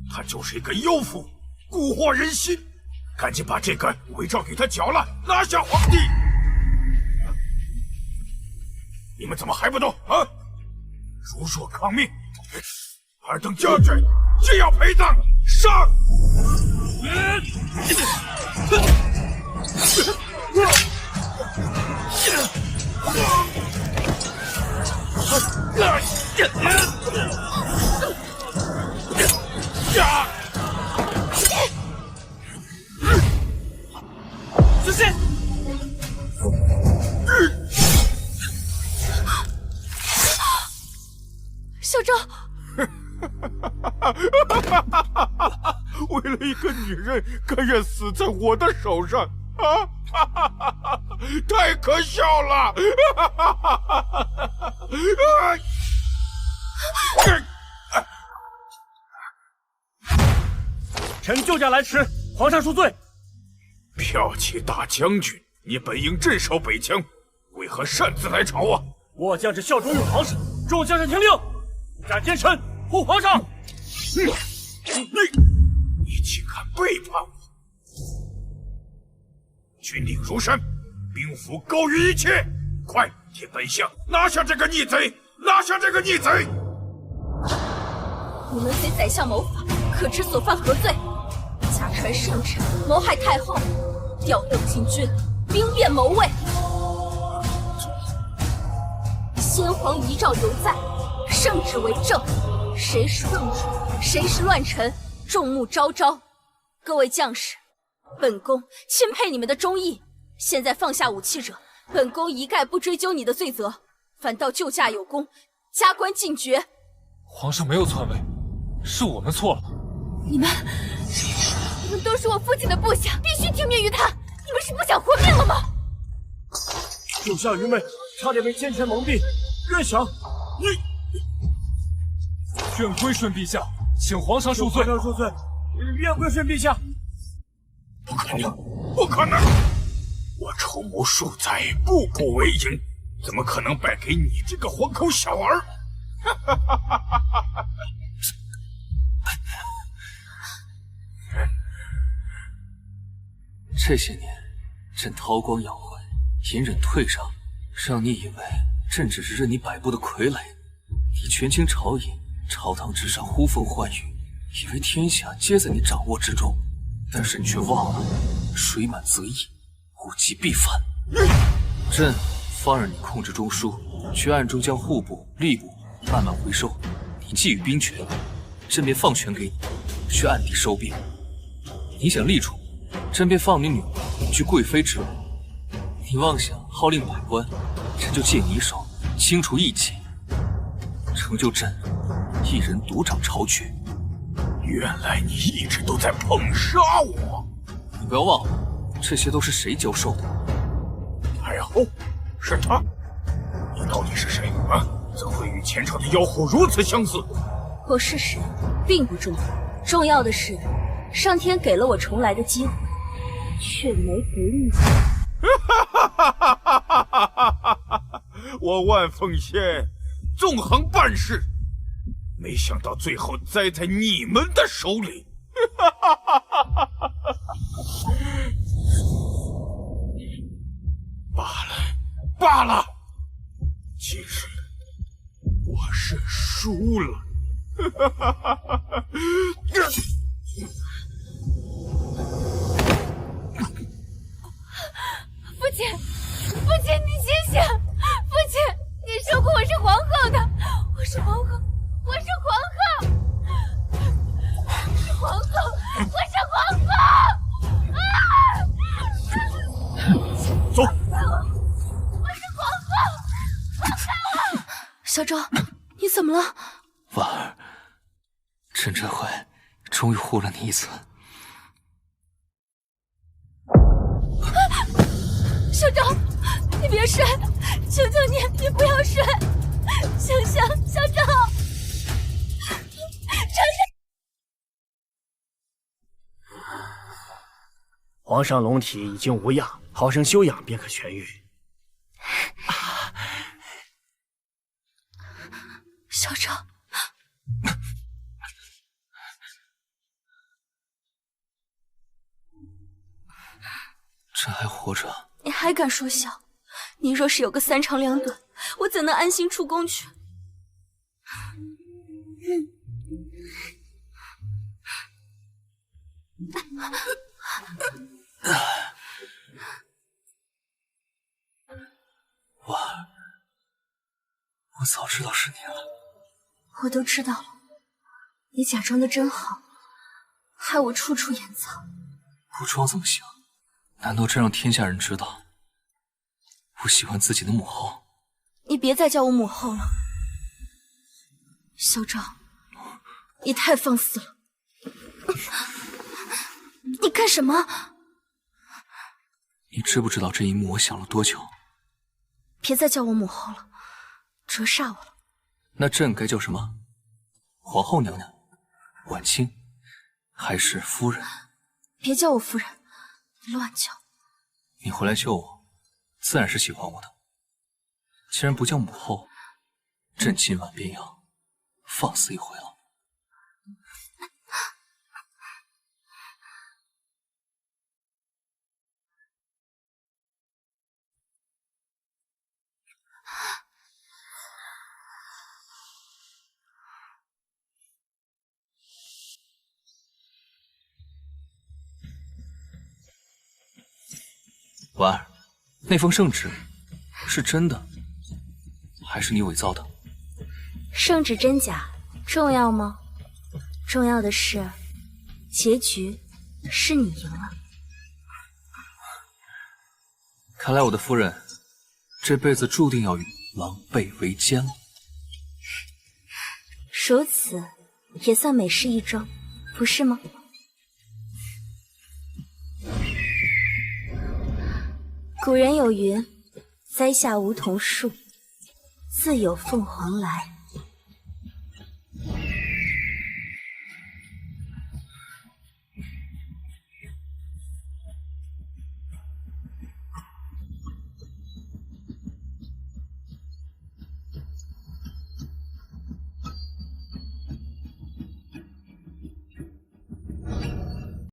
他就是一个妖妇，蛊惑人心。赶紧把这个伪诏给他缴了，拿下皇帝！你们怎么还不动啊？如若抗命，尔等家眷就要陪葬！上！小心！小昭，为了一个女人，甘愿死在我的手上啊！太可笑了！臣救驾来迟，皇上恕罪。骠骑大将军，你本应镇守北疆，为何擅自来朝啊？末将只效忠于皇上，众将士听令，斩奸臣，护皇上。你竟敢背叛我！军令如山，兵符高于一切，快替本相拿下这个逆贼！拿下这个逆贼！你们随宰相谋反，可知所犯何罪？假传圣旨，谋害太后，调动禁军，兵变谋位。先皇遗诏犹在，圣旨为证。谁是圣主，谁是乱臣，众目昭昭。各位将士，本宫钦佩你们的忠义。现在放下武器者，本宫一概不追究你的罪责，反倒救驾有功，加官进爵。皇上没有篡位，是我们错了。你们都是我父亲的部下，必须听命于他。你们是不想活命了吗？属下愚昧，差点被奸臣蒙蔽。愿降。愿归顺陛下，请皇上恕罪。皇上恕罪，愿归顺陛下。不可能，不可能！我筹谋数载，步步为营，怎么可能败给你这个黄口小儿？这些年，朕韬光养晦，隐忍退让，让你以为朕只是任你摆布的傀儡。你权倾朝野，朝堂之上呼风唤雨，以为天下皆在你掌握之中。但是你却忘了，水满则溢，物极必反。朕放任你控制中枢，却暗中将户部、吏部慢慢回收。你觊觎兵权，朕便放权给你，去暗地收兵。你想立储，朕便放你女儿去贵妃之位。你妄想号令百官，朕就借你一手清除异己，成就朕一人独掌朝局。原来你一直都在捧杀我！你不要忘了，这些都是谁教授的？太后，是他？你到底是谁啊？怎会与前朝的妖后如此相似？我是谁并不重要，重要的是，上天给了我重来的机会，却没给你。我万凤仙纵横办事，没想到最后栽在你们的手里。罢了，今日我是输了。父亲，你醒醒！父亲，你说过我是皇后的，我是皇后，我是皇后，是皇后，我是皇后！走。我是皇后，放开我！小昭，你怎么了？婉儿，朕这回终于护了你一次。小昭，你别睡，求求你，你不要睡！小昭，皇上龙体已经无恙，好生休养便可痊愈。小昭，朕还活着。你还敢说笑？你若是有个3长2短，我怎能安心出宫去？婉儿，我早知道是你了。我都知道了，你假装的真好，害我处处掩藏。不装怎么行？难道真让天下人知道不喜欢自己的母后？你别再叫我母后了，小张，你太放肆了！你干什么？你知不知道这一幕我想了多久？别再叫我母后了，折煞我了。那朕该叫什么？皇后娘娘、婉清，还是夫人？别叫我夫人，你乱叫。你回来救我，自然是喜欢我的。既然不叫母后，朕今晚便要放肆一回了。婉儿，那封圣旨是真的，还是你伪造的？圣旨真假重要吗？重要的是，结局是你赢了。看来我的夫人这辈子注定要与狼狈为奸了。如此也算美事一桩，不是吗？古人有云：栽下梧桐树，自有凤凰来。